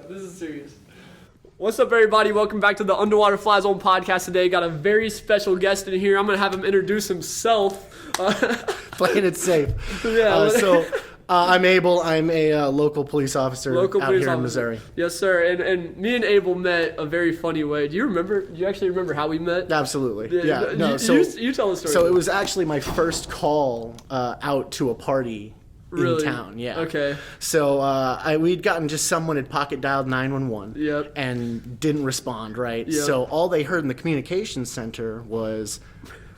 This is serious. What's up, everybody? Welcome back to the Underwater FlyZone podcast today. Got a very special guest in here. I'm going to have him introduce himself. Playing it safe. Yeah. I'm Abel. I'm a local police officer here in Missouri. Yes, sir. And me and Abel met a very funny way. Do you actually remember how we met? Absolutely. Yeah. You tell the story. So it was actually my first call out to a party in town. Yeah. Okay. So we'd gotten just someone had pocket dialed 911. Yep. And didn't respond, right? Yep. So all they heard in the communications center was,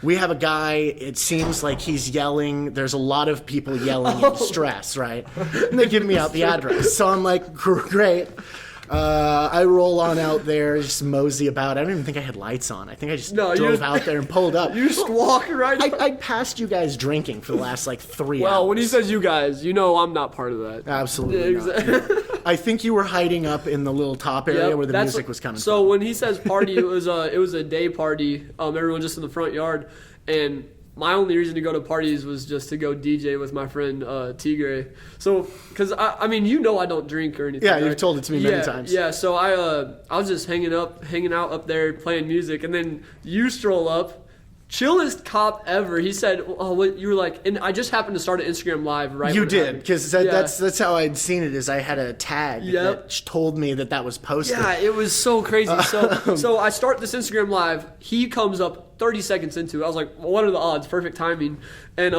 we have a guy, it seems like he's yelling. There's a lot of people yelling in distress, right? And they give me out the address. So I'm like, great. I roll on out there, just mosey about. I don't even think I had lights on. I think I just drove out there and pulled up. You just walk right I passed you guys drinking for the last 3 hours. Well, when he says you guys, I'm not part of that. Absolutely not. I think you were hiding up in the little top area where the music was coming from. So when he says party, it was a day party. Everyone just in the front yard. And my only reason to go to parties was just to go DJ with my friend Tigre. So, because I don't drink or anything. Yeah, you've told it to me many times. Yeah, so I was just hanging out up there playing music, and then you stroll up. Chillest cop ever. He said, you were like, and I just happened to start an Instagram live right You did, because that's how I'd seen it, is I had a tag that told me that was posted. Yeah, it was so crazy. So I start this Instagram live. He comes up 30 seconds into it. I was like, what are the odds? Perfect timing. And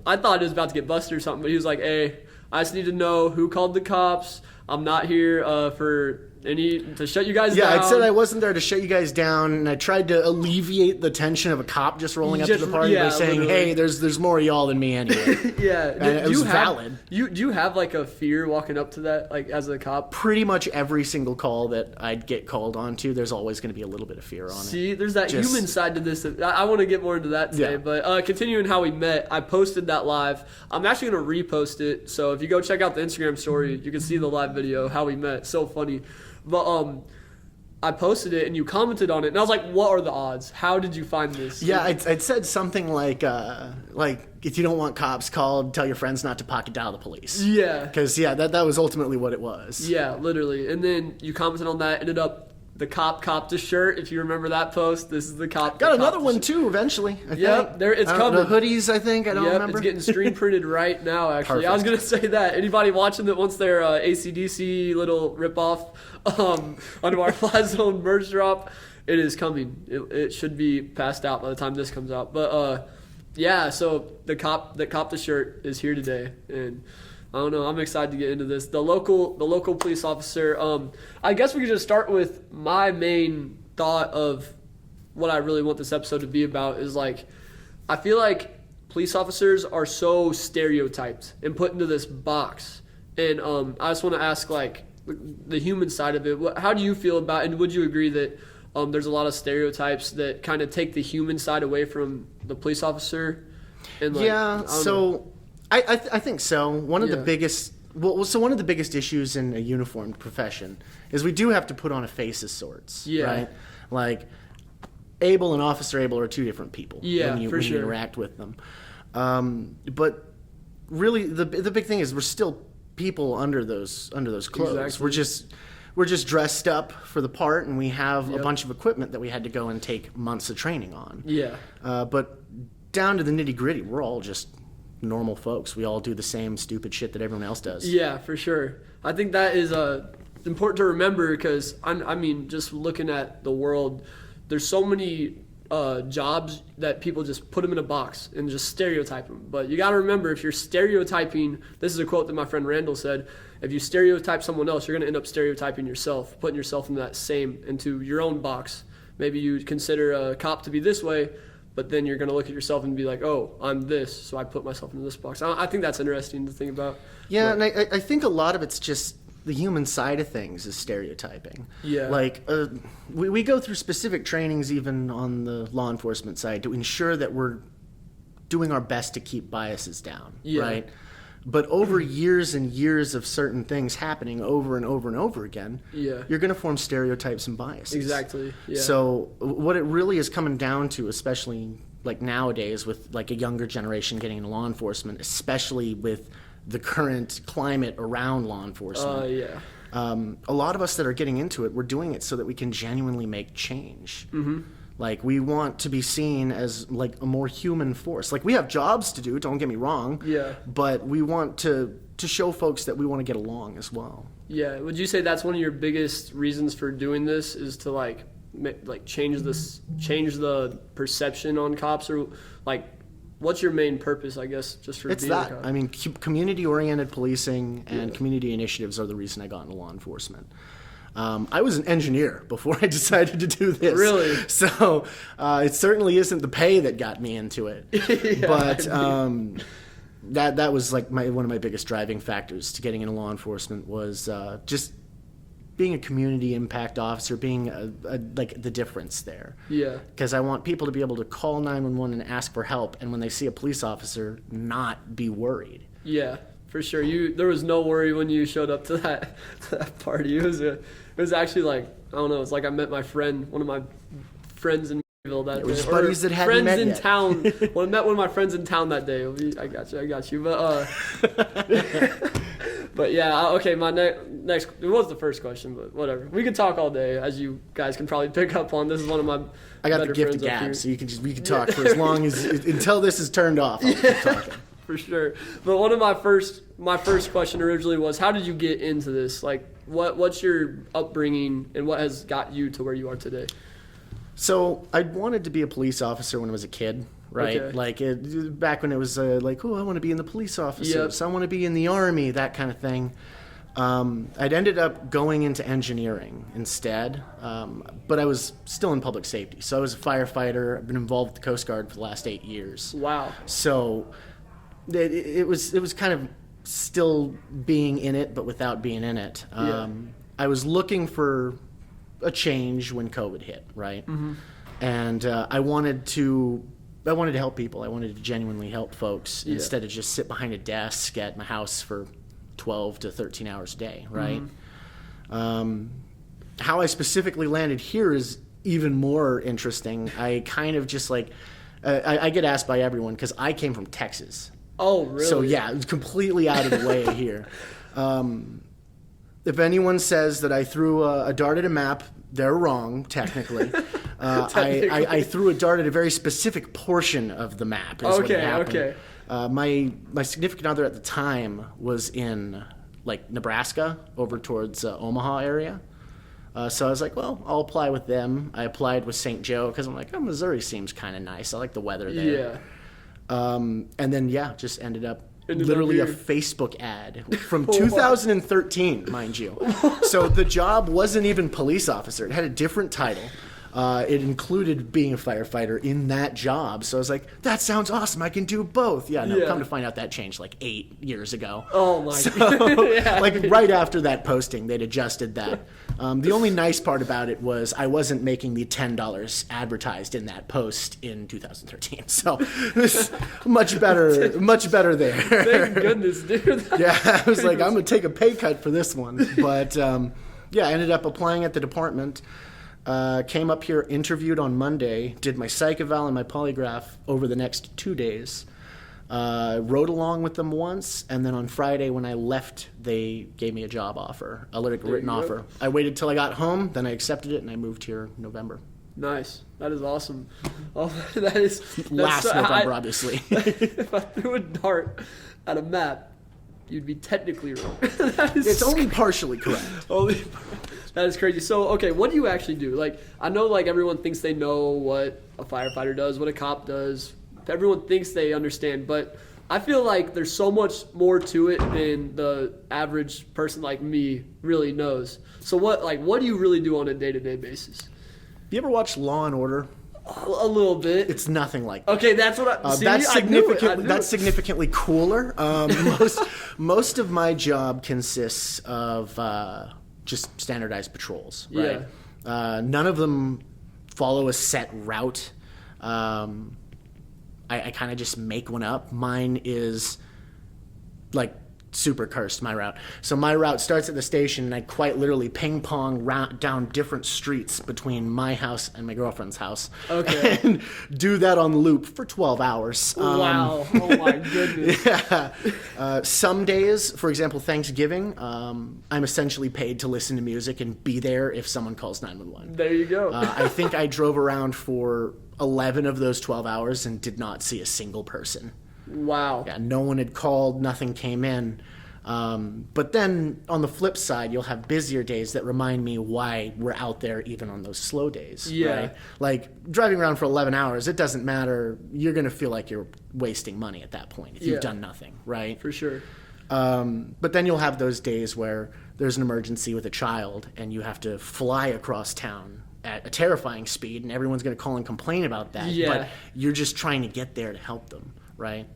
I thought it was about to get busted or something, but he was like, hey, I just need to know who called the cops. I'm not here to shut you guys down. Yeah, I said I wasn't there to shut you guys down, and I tried to alleviate the tension of a cop just rolling up to the party by saying, hey, there's more of y'all than me anyway. Yeah. And it was valid. Do you have a fear walking up to that, as a cop? Pretty much every single call that I'd get called onto, there's always going to be a little bit of fear on it. See, there's that human side to this. I want to get more into that today, but continuing how we met, I posted that live. I'm actually going to repost it, so if you go check out the Instagram story, you can see the live video, how we met. So funny. But I posted it and you commented on it, and I was like, what are the odds? How did you find this? Yeah, I'd said something like if you don't want cops called, tell your friends not to pocket dial the police. Yeah. Because, that was ultimately what it was. Yeah, literally. And then you commented on that, ended up the cop copped a shirt. If you remember that post, this is the cop. Got another one too eventually. It's coming. The hoodies, I think. I don't remember. It's getting screen printed right now. Actually, Perfect. I was gonna say that. Anybody watching that wants their AC/DC little ripoff under our FlyZone merch drop, it is coming. It should be passed out by the time this comes out. But so the cop that copped the shirt is here today, and I don't know. I'm excited to get into this. The local police officer. I guess we could just start with my main thought of what I really want this episode to be about is I feel like police officers are so stereotyped and put into this box. And I just want to ask the human side of it. How do you feel about it? And would you agree that there's a lot of stereotypes that kind of take the human side away from the police officer? And I think so. One of the biggest issues in a uniformed profession is we do have to put on a face of sorts, right? Like Abel and Officer Abel are two different people when you interact with them. But really, the big thing is we're still people under those clothes. Exactly. We're just dressed up for the part, and we have a bunch of equipment that we had to go and take months of training on. Yeah. But down to the nitty gritty, we're all just normal folks. We all do the same stupid shit that everyone else does. Yeah, for sure. I think that is important to remember because, just looking at the world, there's so many jobs that people just put them in a box and just stereotype them. But you got to remember, if you're stereotyping, this is a quote that my friend Randall said, if you stereotype someone else, you're going to end up stereotyping yourself, putting yourself into your own box. Maybe you consider a cop to be this way, but then you're going to look at yourself and be like, oh, I'm this, so I put myself into this box. I think that's interesting to think about. Yeah, and I think a lot of it's just the human side of things is stereotyping. Yeah. We go through specific trainings even on the law enforcement side to ensure that we're doing our best to keep biases down, right? But over years and years of certain things happening over and over and over again, you're going to form stereotypes and biases. Exactly. Yeah. So what it really is coming down to, especially nowadays with a younger generation getting into law enforcement, especially with the current climate around law enforcement, a lot of us that are getting into it, we're doing it so that we can genuinely make change. Mm-hmm. Like, we want to be seen as like a more human force. Like, we have jobs to do, don't get me wrong. Yeah. But we want to show folks that we want to get along as well. Yeah. Would you say that's one of your biggest reasons for doing this, is to change the perception on cops, or like, what's your main purpose, I guess, just for it's being that. a cop? I mean, community-oriented policing and community initiatives are the reason I got into law enforcement. I was an engineer before I decided to do this. Really? So it certainly isn't the pay that got me into it. Yeah, but that was like one of my biggest driving factors to getting into law enforcement, was just being a community impact officer, being like the difference there. Yeah. Because I want people to be able to call 911 and ask for help, and when they see a police officer, not be worried. Yeah, for sure. There was no worry when you showed up to that party. It was actually like, I don't know, it's like I met my friend, one of my friends in Abel that day. Buddies that hadn't met yet. Town. Well, I met one of my friends in town that day. I got you. But but yeah, okay. My next, it was the first question, but whatever. We could talk all day, as you guys can probably pick up on. This is one of my. I got the gift of gab, so we can talk for as long as until this is turned off. I'll keep talking. For sure. But one of my first question originally was, how did you get into this? Like, what's your upbringing, and what has got you to where you are today? So I wanted to be a police officer when I was a kid, right? Okay. Like back when it was like, oh, I want to be in the police officers. Yep. I want to be in the Army, that kind of thing. I'd ended up going into engineering instead, but I was still in public safety. So I was a firefighter. I've been involved with the Coast Guard for the last 8 years. Wow. So it was kind of still being in it, but without being in it. I was looking for a change when COVID hit, right? Mm-hmm. And I wanted to help people. I wanted to genuinely help folks instead of just sit behind a desk at my house for 12 to 13 hours a day, right? Mm-hmm. How I specifically landed here is even more interesting. I kind of just like, I get asked by everyone because I came from Texas. Oh, really? So yeah, it was completely out of the way here. If anyone says that I threw a dart at a map, they're wrong, technically. I threw a dart at a very specific portion of the map. Is what happened. Okay. My significant other at the time was in like Nebraska, over towards Omaha area. So I was like, well, I'll apply with them. I applied with St. Joe because I'm like, oh, Missouri seems kind of nice. I like the weather there. Yeah. And then just ended up literally a Facebook ad from 2013, mind you. So the job wasn't even police officer. It had a different title. It included being a firefighter in that job. So I was like, that sounds awesome. I can do both. Come to find out that changed like 8 years ago. Oh, my God. Like right after that posting, they'd adjusted that. The only nice part about it was I wasn't making the $10 advertised in that post in 2013. So it was much better there. Thank goodness, dude. Yeah, I was like, I'm going to take a pay cut for this one. But I ended up applying at the department. Came up here, interviewed on Monday, did my psych eval and my polygraph over the next 2 days. Rode along with them once, and then on Friday when I left, they gave me a job offer, a written offer. I waited till I got home, then I accepted it, and I moved here in November. Nice. That is awesome. Oh, that's last November, obviously. If I threw a dart at a map, you'd be technically wrong. It's only partially correct. That is crazy. So, okay, what do you actually do? Like, I know, like, everyone thinks they know what a firefighter does, what a cop does. Everyone thinks they understand, but I feel like there's so much more to it than the average person like me really knows. So, what do you really do on a day-to-day basis? You ever watch Law and Order? A little bit. It's nothing like that. Okay, that's what I see. That's significantly cooler. Most of my job consists of just standardized patrols, right? Yeah. None of them follow a set route. I kind of just make one up. Mine is like super cursed, my route. So my route starts at the station, and I quite literally ping pong down different streets between my house and my girlfriend's house. Okay. And do that on loop for 12 hours. Wow. Oh my goodness. Yeah. Some days, for example, Thanksgiving, I'm essentially paid to listen to music and be there if someone calls 911. There you go. I think I drove around for 11 of those 12 hours and did not see a single person. Wow. Yeah, no one had called, nothing came in. But then on the flip side, you'll have busier days that remind me why we're out there even on those slow days. Yeah. Right? Like driving around for 11 hours, it doesn't matter. You're going to feel like you're wasting money at that point if you've done nothing, right? For sure. But then you'll have those days where there's an emergency with a child and you have to fly across town at a terrifying speed, and everyone's going to call and complain about that. Yeah. But you're just trying to get there to help them, right?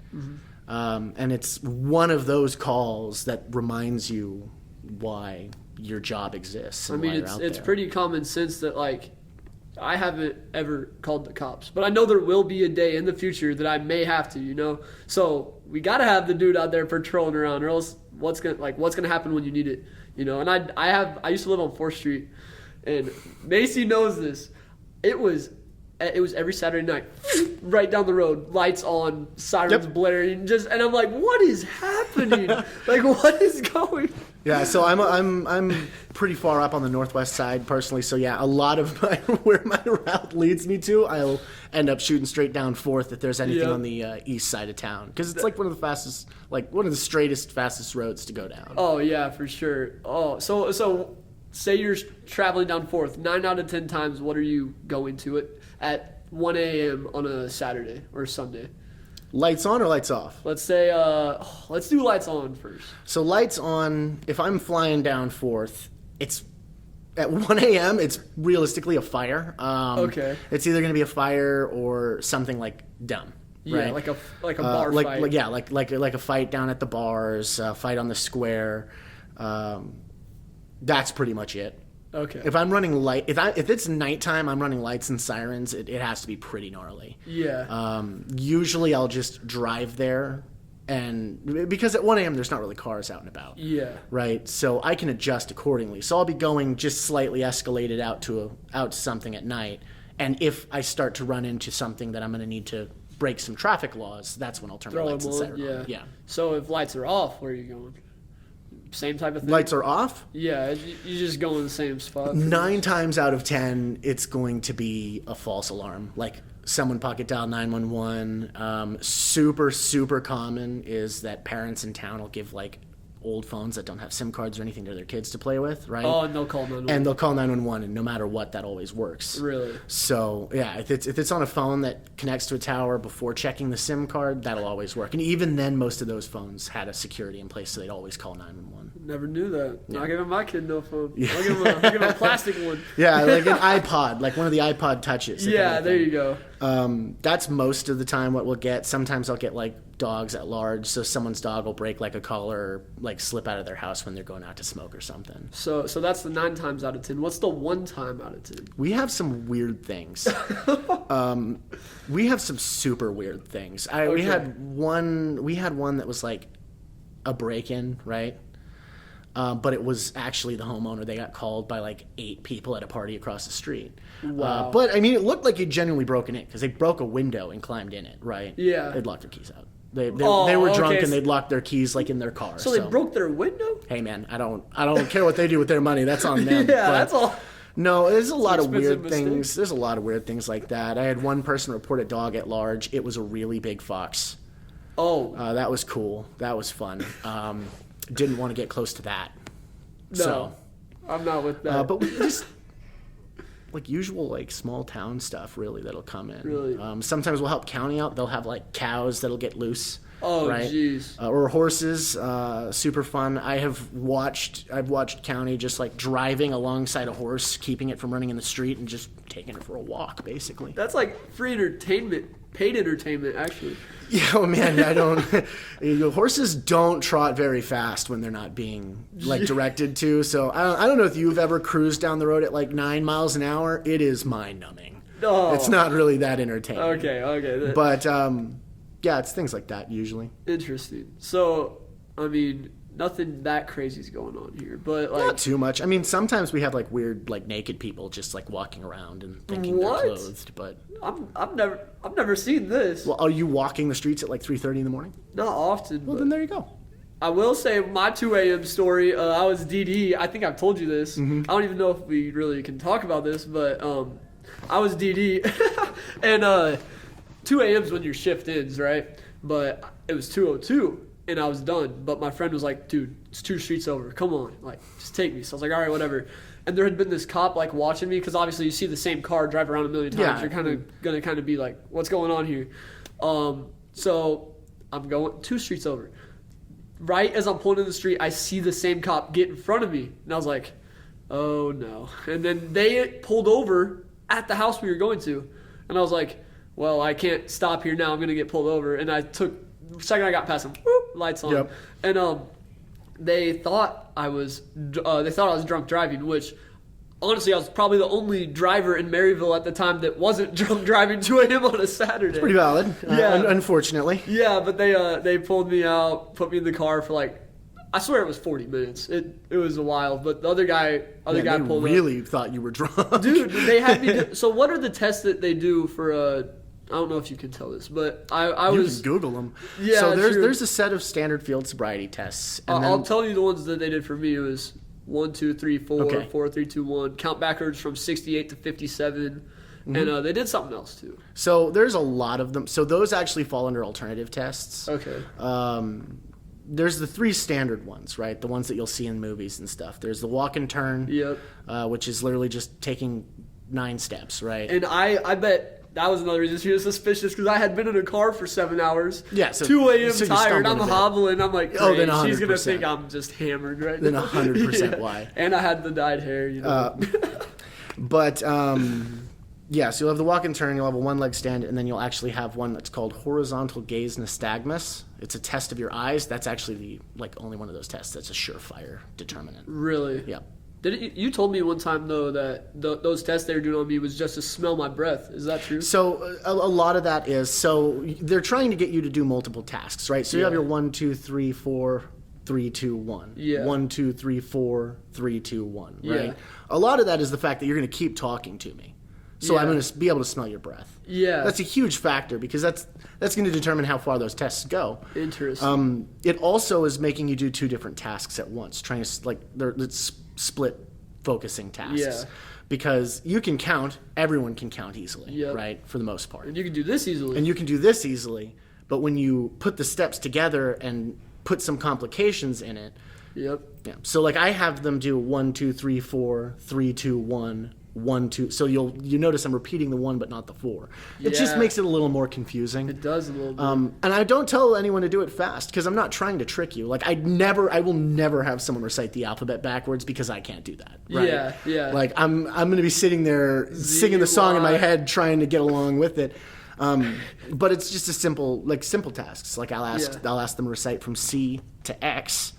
And it's one of those calls that reminds you why your job exists. And I mean, why you're out it's there. pretty common sense that, like, I haven't ever called the cops, but I know there will be a day in the future that I may have to, you know? So we got to have the dude out there patrolling around, or else what's gonna happen when you need it, you know? And I used to live on 4th Street, and Macy knows this. It was every Saturday night, right down the road, lights on, sirens blaring, and I'm like, what is happening? Like, what is going? Yeah, so I'm pretty far up on the northwest side personally. So yeah, a lot of where my route leads me to, I'll end up shooting straight down 4th if there's anything on the east side of town, because it's like one of the fastest, like one of the straightest, fastest roads to go down. Oh yeah, for sure. Oh, so say you're traveling down 4th, 9 out of 10 times, what are you going to it at 1 a.m. on a Saturday or Sunday? Lights on or lights off? Let's say, let's do lights on first. So lights on, if I'm flying down 4th, it's at 1 a.m., it's realistically a fire. Okay. It's either going to be a fire or something like dumb. Yeah, right? like a bar fight. Like a fight down at the bars, a fight on the square. That's pretty much it. Okay. If I'm running light, if it's nighttime, I'm running lights and sirens. It has to be pretty gnarly. Yeah. Usually I'll just drive there, and because at 1 a.m. there's not really cars out and about. Yeah. Right. So I can adjust accordingly. So I'll be going just slightly escalated out to something at night, and if I start to run into something that I'm going to need to break some traffic laws, that's when I'll turn my lights and siren on. Yeah. So if lights are off, where are you going? Same type of thing? Lights are off? Yeah, you just go in the same spot. 9 times out of 10, it's going to be a false alarm. Like someone pocket dial 911. Super, super common is that parents in town will give like old phones that don't have SIM cards or anything to their kids to play with, right? Oh, and they'll call 911. And they'll call 911, and no matter what, that always works. Really? So, yeah, if it's on a phone that connects to a tower before checking the SIM card, that'll always work. And even then, most of those phones had a security in place, so they'd always call 911. Never knew that. Yeah. Not giving my kid no phone. Yeah. I'll give him a plastic one. Yeah, like an iPod, like one of the iPod touches. Yeah, there you go. That's most of the time what we'll get. Sometimes I'll get like dogs at large, so someone's dog will break like a collar or like slip out of their house when they're going out to smoke or something. So that's the 9 times out of 10. What's the 1 time out of 10? We have some weird things. We have some super weird things. Okay. We had one that was like a break-in, right? But it was actually the homeowner. They got called by like 8 people at a party across the street. Wow. But I mean, it looked like you'd genuinely broken it because they broke a window and climbed in it, right? Yeah. They'd locked their keys out. They were drunk and they'd locked their keys like in their car. So they broke their window? Hey man, I don't care what they do with their money. That's on them. Yeah, that's all. No, there's a lot of expensive weird mistake. things. There's a lot of weird things like that. I had one person report a dog at large. It was a really big fox. Oh. That was cool. That was fun. Didn't want to get close to that. No, So, I'm not with that. but we just like usual like small town stuff really that'll come in. Really? Sometimes we'll help county out. They'll have like cows that'll get loose. Oh, right? jeez. Or horses. Super fun. I've watched county just like driving alongside a horse, keeping it from running in the street, and just taking it for a walk, basically. That's like free entertainment, paid entertainment, actually. Yeah, oh man, I don't. Horses don't trot very fast when they're not being like directed to. So I don't know if you've ever cruised down the road at like 9 miles an hour. It is mind numbing. Oh. It's not really that entertaining. Okay. But yeah, it's things like that usually. Interesting. So, I mean, nothing that crazy is going on here. But like, not too much. I mean, sometimes we have like weird like naked people just like walking around and thinking they're clothed. But I've never seen this. Well, are you walking the streets at like 3:30 in the morning? Not often. Well, then there you go. I will say my 2 a.m. story. I was DD. I think I've told you this. I don't even know if we really can talk about this, but I was DD, and 2 a.m. is when your shift ends, right? But it was 2:02, and I was done. But my friend was like, "Dude, it's 2 streets over. Come on, like, just take me." So I was like, "All right, whatever." And there had been this cop like watching me because obviously you see the same car drive around a million times. Yeah. You're kind of gonna be like, "What's going on here?" So I'm going 2 streets over. Right as I'm pulling in the street, I see the same cop get in front of me, and I was like, "Oh no!" And then they pulled over at the house we were going to, and I was like, "Well, I can't stop here now. I'm gonna get pulled over." And I took the second I got past them, whoop, lights on, Yep. and they thought I was drunk driving, which honestly I was probably the only driver in Maryville at the time that wasn't drunk driving 2 a.m. on a Saturday. Pretty valid. Yeah. Unfortunately. Yeah, but they pulled me out, put me in the car for like, I swear it was 40 minutes. It was a while, but the other guy pulled up. Really thought you were drunk. Dude, they had me so what are the tests that they do for I don't know if you can tell this, but I You was can Google them. Yeah, so true. there's a set of standard field sobriety tests. And I'll tell you the ones that they did for me. It was 1, 2, 3, 4, Okay. 4, 3, 2, 1. Count backwards from 68 to 57, and they did something else too. So there's a lot of them. So those actually fall under alternative tests. Okay. There's the 3 standard ones, right? The ones that you'll see in movies and stuff. There's the walk and turn, Yep. which is literally just taking 9 steps, right? And I bet that was another reason she was suspicious because I had been in a car for 7 hours. Yeah, so 2 a.m. so you tired. stumbled I'm a bit. hobbling. I'm like, Oh, great, then she's gonna 100%. think I'm just hammered right Then now. 100% why. And I had the dyed hair, you know. But yeah, so you'll have the walk and turn, you'll have a 1-leg stand, and then you'll actually have one that's called horizontal gaze nystagmus. It's a test of your eyes. That's actually the only one of those tests that's a surefire determinant. Really? Yeah. You told me one time though that those tests they were doing on me was just to smell my breath. Is that true? So a lot of that is, so they're trying to get you to do multiple tasks, right? So you have your 1, 2, 3, 4, 3, 2, 1. Yeah. 1, 2, 3, 4, 3, 2, 1. Right. Yeah. A lot of that is the fact that you're going to keep talking to me, so I'm going to be able to smell your breath. Yeah. That's a huge factor because that's going to determine how far those tests go. Interesting. It also is making you do 2 different tasks at once, trying to it's split focusing tasks. Yeah. Because you can count, everyone can count easily, Yep. right? For the most part. And you can do this easily. And you can do this easily, but when you put the steps together and put some complications in it, Yep. yeah. So like I have them do 1, 2, 3, 4, 3, 2, 1, 1, 2. So you notice I'm repeating the 1 but not the 4. It just Yeah. makes it a little more confusing. It does a little bit. And I don't tell anyone to do it fast because I'm not trying to trick you. Like I will never have someone recite the alphabet backwards because I can't do that. Right? Yeah, yeah. Like I'm going to be sitting there singing the song in my head, trying to get along with it. But it's just simple tasks. Like I'll ask them to recite from C to X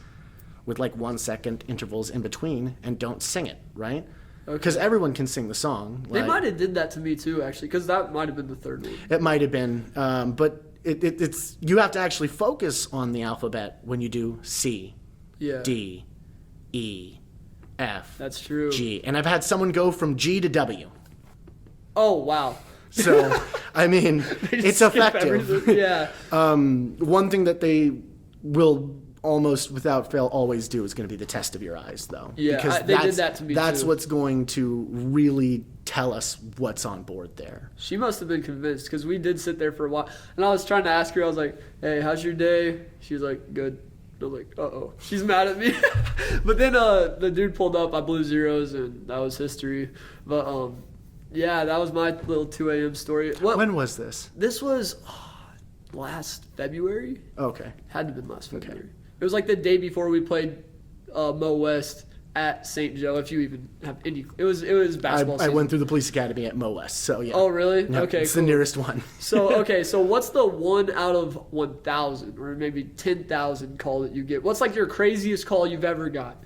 with 1 second intervals in between, and don't sing it, right? Because everyone can sing the song. They might have did that to me too, actually, because that might have been the third one. It might have been, but it's you have to actually focus on the alphabet when you do C, D, E, F. That's true. G. And I've had someone go from G to W. Oh wow. So I mean, it's effective. Everything. Yeah. One thing that they will almost without fail always do is going to be the test of your eyes, though. Yeah, because they did that to me that's too. what's going to really tell us what's on board there. She must have been convinced because we did sit there for a while, and I was trying to ask her. I was like, "Hey, how's your day?" She was like, "Good." I was like, "Uh-oh, she's mad at me." But then the dude pulled up. I blew zeros, and that was history. But yeah, that was my little 2 a.m. story. When was this? This was last February. Okay. Had to have been last February. It was like the day before we played Mo West at St. Joe. If you even have any, it was basketball. I went through the police academy at Mo West, so yeah. Oh really? Yeah, okay, it's cool. the nearest one. So what's the 1 out of 1,000 or maybe 10,000 call that you get? What's your craziest call you've ever got?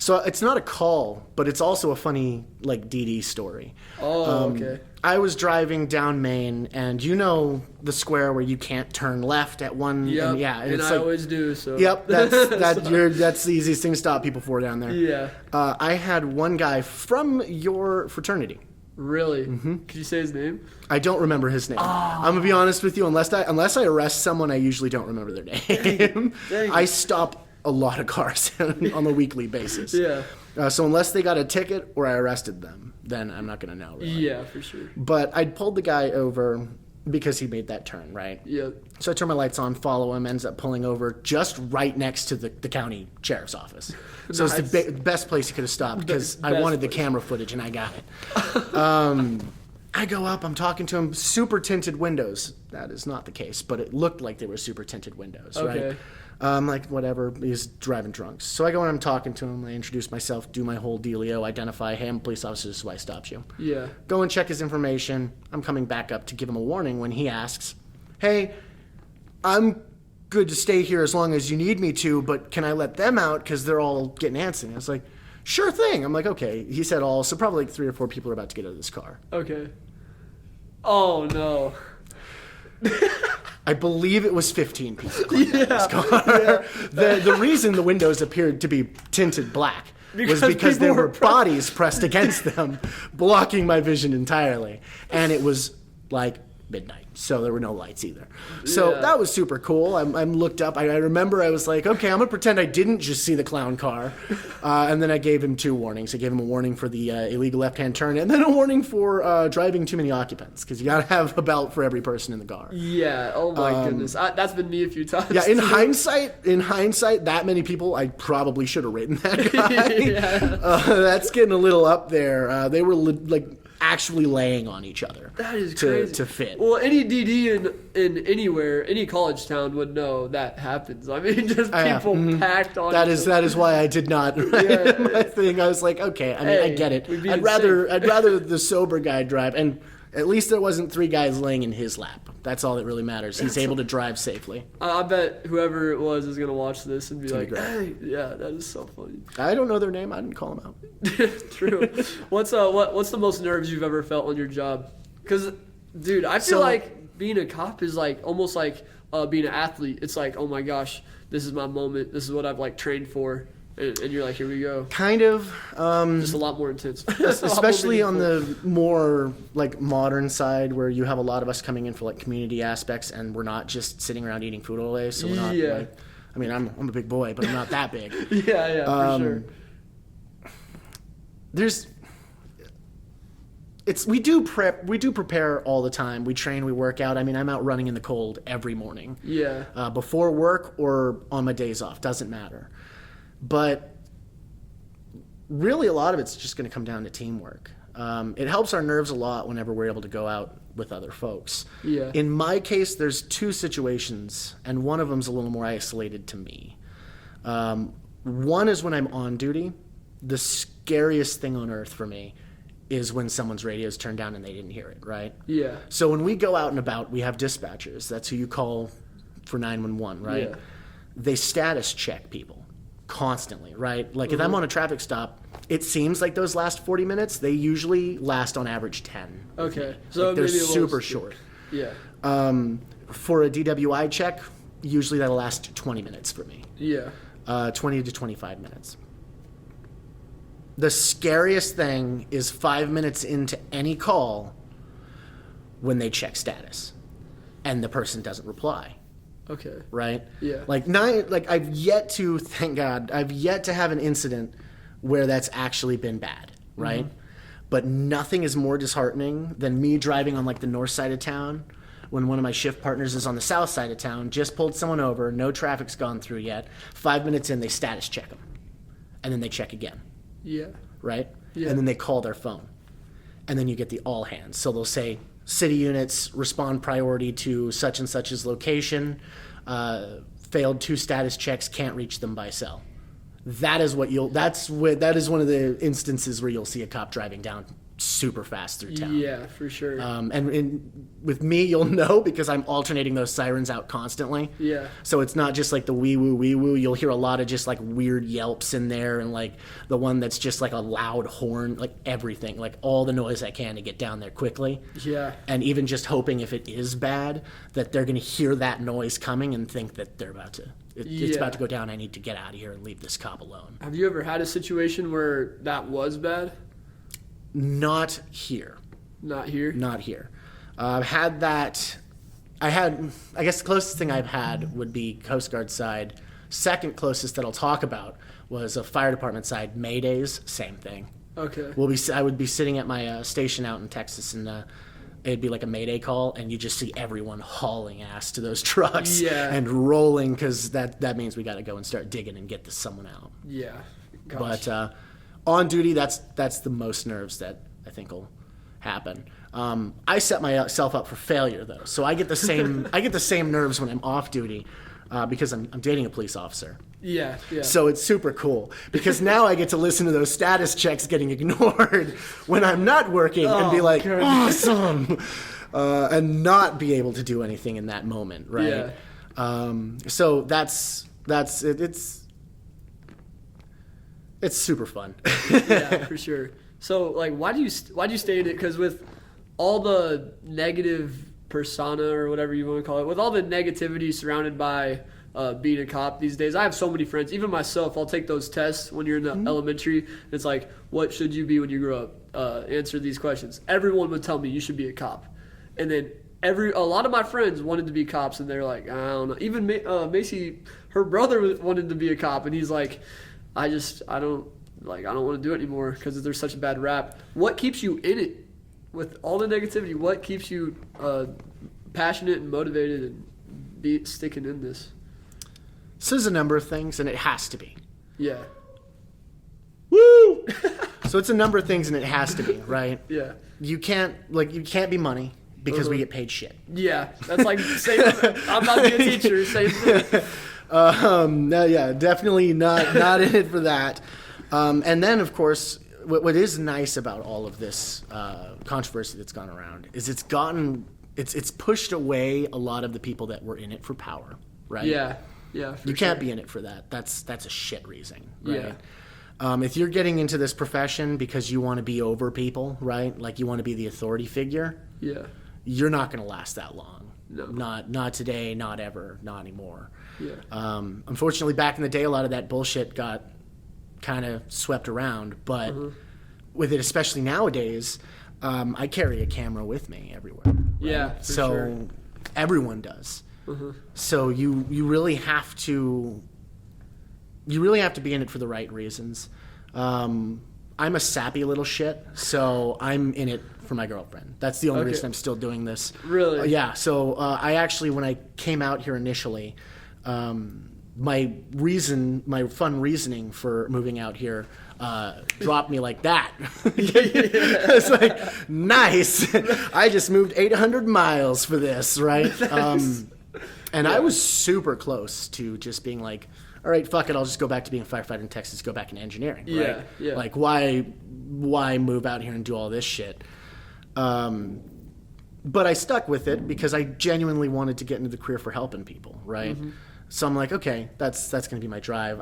So it's not a call, but it's also a funny like DD story. Oh, okay. I was driving down Main, and you know the square where you can't turn left at one. Yep. And I always do. So. Yep, that's the easiest thing to stop people for down there. Yeah. I had one guy from your fraternity. Really? Mm-hmm. Could you say his name? I don't remember his name. I'm gonna be honest with you. Unless I arrest someone, I usually don't remember their name. Dang. I stop a lot of cars on a weekly basis. Yeah. So unless they got a ticket or I arrested them, then I'm not gonna know. Really. Yeah, for sure. But I'd pulled the guy over because he made that turn, right? Yeah. So I turn my lights on, follow him, ends up pulling over just right next to the county sheriff's office. So Nice. it's the best place he could have stopped because I wanted the camera footage and I got it. I go up, I'm talking to him, super tinted windows. That is not the case, but it looked like they were super tinted windows, Okay. right? Like, whatever, he's driving drunk. So I go and I'm talking to him, I introduce myself, do my whole dealio, identify, hey, I'm a police officer, this is why I stopped you. Yeah. Go and check his information. I'm coming back up to give him a warning when he asks, hey, I'm good to stay here as long as you need me to, but can I let them out because they're all getting antsy? I was like, sure thing. I'm like, okay. He said all, so probably like 3 or 4 people are about to get out of this car. Okay. Oh, no. I believe it was 15 people climbed out of this car. Yeah. The reason the windows appeared to be tinted black was because there were bodies pressed against them, blocking my vision entirely. And it was like midnight, so there were no lights either. So that was super cool. I'm looked up. I remember I was like, okay, I'm going to pretend I didn't just see the clown car. And then I gave him 2 warnings. I gave him a warning for the illegal left-hand turn and then a warning for driving too many occupants, because you got to have a belt for every person in the car. Yeah. Oh, my goodness. That's been me a few times. Yeah, in hindsight, that many people, I probably should have written that guy. That's getting a little up there. They were actually laying on each other. That is crazy. To fit. Well, any DD in anywhere, any college town would know that happens. I mean, just people packed on. That is why I did not write my thing. I was like, okay, I mean, I get it. I'd rather the sober guy drive, and at least there wasn't 3 guys laying in his lap. That's all that really matters. He's able to drive safely. I bet whoever it was is gonna watch this and be like, "Hey, yeah, that is so funny." I don't know their name. I didn't call them out. True. What's the most nerves you've ever felt on your job? Because, dude, I feel like being a cop is like almost like being an athlete. It's like, oh my gosh, this is my moment. This is what I've like trained for. And you're like, here we go. Kind of. Just a lot more intense. Especially on the more like modern side, where you have a lot of us coming in for like community aspects, and we're not just sitting around eating food all day. So we're not. Like, I mean, I'm a big boy, but I'm not that big. For sure. We do prepare all the time. We train, we work out. I mean, I'm out running in the cold every morning. Yeah. Before work or on my days off, doesn't matter. But really, a lot of it's just going to come down to teamwork. It helps our nerves a lot whenever we're able to go out with other folks. Yeah. In my case, there's 2 situations, and one of them's a little more isolated to me. One is when I'm on duty. The scariest thing on earth for me is when someone's radio's turned down and they didn't hear it, right? Yeah. So when we go out and about, we have dispatchers. That's who you call for 911, right? Yeah. They status check people constantly, right? Like if I'm on a traffic stop, it seems like those last 40 minutes, they usually last on average 10. Okay. So like they're super short. Yeah. For a DWI check, usually that'll last 20 minutes for me. Yeah. 20 to 25 minutes. The scariest thing is 5 minutes into any call when they check status and the person doesn't reply. Okay. Right? Yeah. I've yet to, thank God, I've yet to have an incident where that's actually been bad, right? Mm-hmm. But nothing is more disheartening than me driving on like the north side of town when one of my shift partners is on the south side of town, just pulled someone over, no traffic's gone through yet. 5 minutes in, they status check them. And then they check again. Yeah. Right? Yeah. And then they call their phone. And then you get the all hands. So they'll say, city units respond priority to such and such's location. Failed 2 status checks, can't reach them by cell. That is one of the instances where you'll see a cop driving down super fast through town. Yeah, for sure. And with me, you'll know because I'm alternating those sirens out constantly. Yeah. So it's not just like the wee woo. You'll hear a lot of just like weird yelps in there, and like the one that's just like a loud horn, like everything, like all the noise I can to get down there quickly. Yeah. And even just hoping if it is bad that they're going to hear that noise coming and think that they're about to. It's about to go down. I need to get out of here and leave this cop alone. Have you ever had a situation where that was bad? Not here. Not here? Not here. I've had that. I guess the closest thing I've had would be Coast Guard side. Second closest that I'll talk about was a fire department side. Maydays, same thing. Okay. I would be sitting at my station out in Texas, and it'd be like a Mayday call, and you just see everyone hauling ass to those trucks and rolling because that means we got to go and start digging and get someone out. Yeah. Gosh. But on duty, that's the most nerves that I think will happen. I set myself up for failure though, so I get the same nerves when I'm off duty because I'm dating a police officer. Yeah. So it's super cool because now I get to listen to those status checks getting ignored when I'm not working and be like, awesome, and not be able to do anything in that moment, right? Yeah. So that's it. It's super fun. Yeah, for sure. So, like, why do you stay in it? Because with all the negative persona or whatever you want to call it, with all the negativity surrounded by being a cop these days, I have so many friends. Even myself, I'll take those tests when you're in the elementary. And it's like, what should you be when you grow up? Answer these questions. Everyone would tell me you should be a cop, and then a lot of my friends wanted to be cops, and they're like, I don't know. Even Macy, her brother wanted to be a cop, and he's like, I don't want to do it anymore because there's such a bad rap. What keeps you in it with all the negativity? What keeps you passionate and motivated and sticking in this? So there's a number of things, and it has to be. Yeah. Woo! So it's a number of things, and it has to be, right? Yeah. You can't be money because we get paid shit. Yeah, that's like same. I'm not being a teacher. Same thing. No, yeah, definitely not in it for that. And then, of course, what is nice about all of this controversy that's gone around is it's pushed away a lot of the people that were in it for power, right? Yeah. You can't be in it for that. That's a shit reason, right? Yeah. If you're getting into this profession because you want to be over people, right? Like you want to be the authority figure. Yeah. You're not going to last that long. No. Not today, not ever, not anymore. Yeah. Unfortunately, back in the day, a lot of that bullshit got kind of swept around. But with it, especially nowadays, I carry a camera with me everywhere. Right? Yeah. So sure. Everyone does. So you really have to be in it for the right reasons. I'm a sappy little shit, so I'm in it for my girlfriend. That's the only reason I'm still doing this. Really? Yeah. So I actually, when I came out here initially, my fun reasoning for moving out here dropped me like that. It's like, nice. I just moved 800 miles for this, right? And I was super close to just being like, all right, fuck it, I'll just go back to being a firefighter in Texas, go back in engineering, right? Yeah. Like, why move out here and do all this shit? But I stuck with it because I genuinely wanted to get into the career for helping people, right? So I'm like, okay, that's going to be my drive.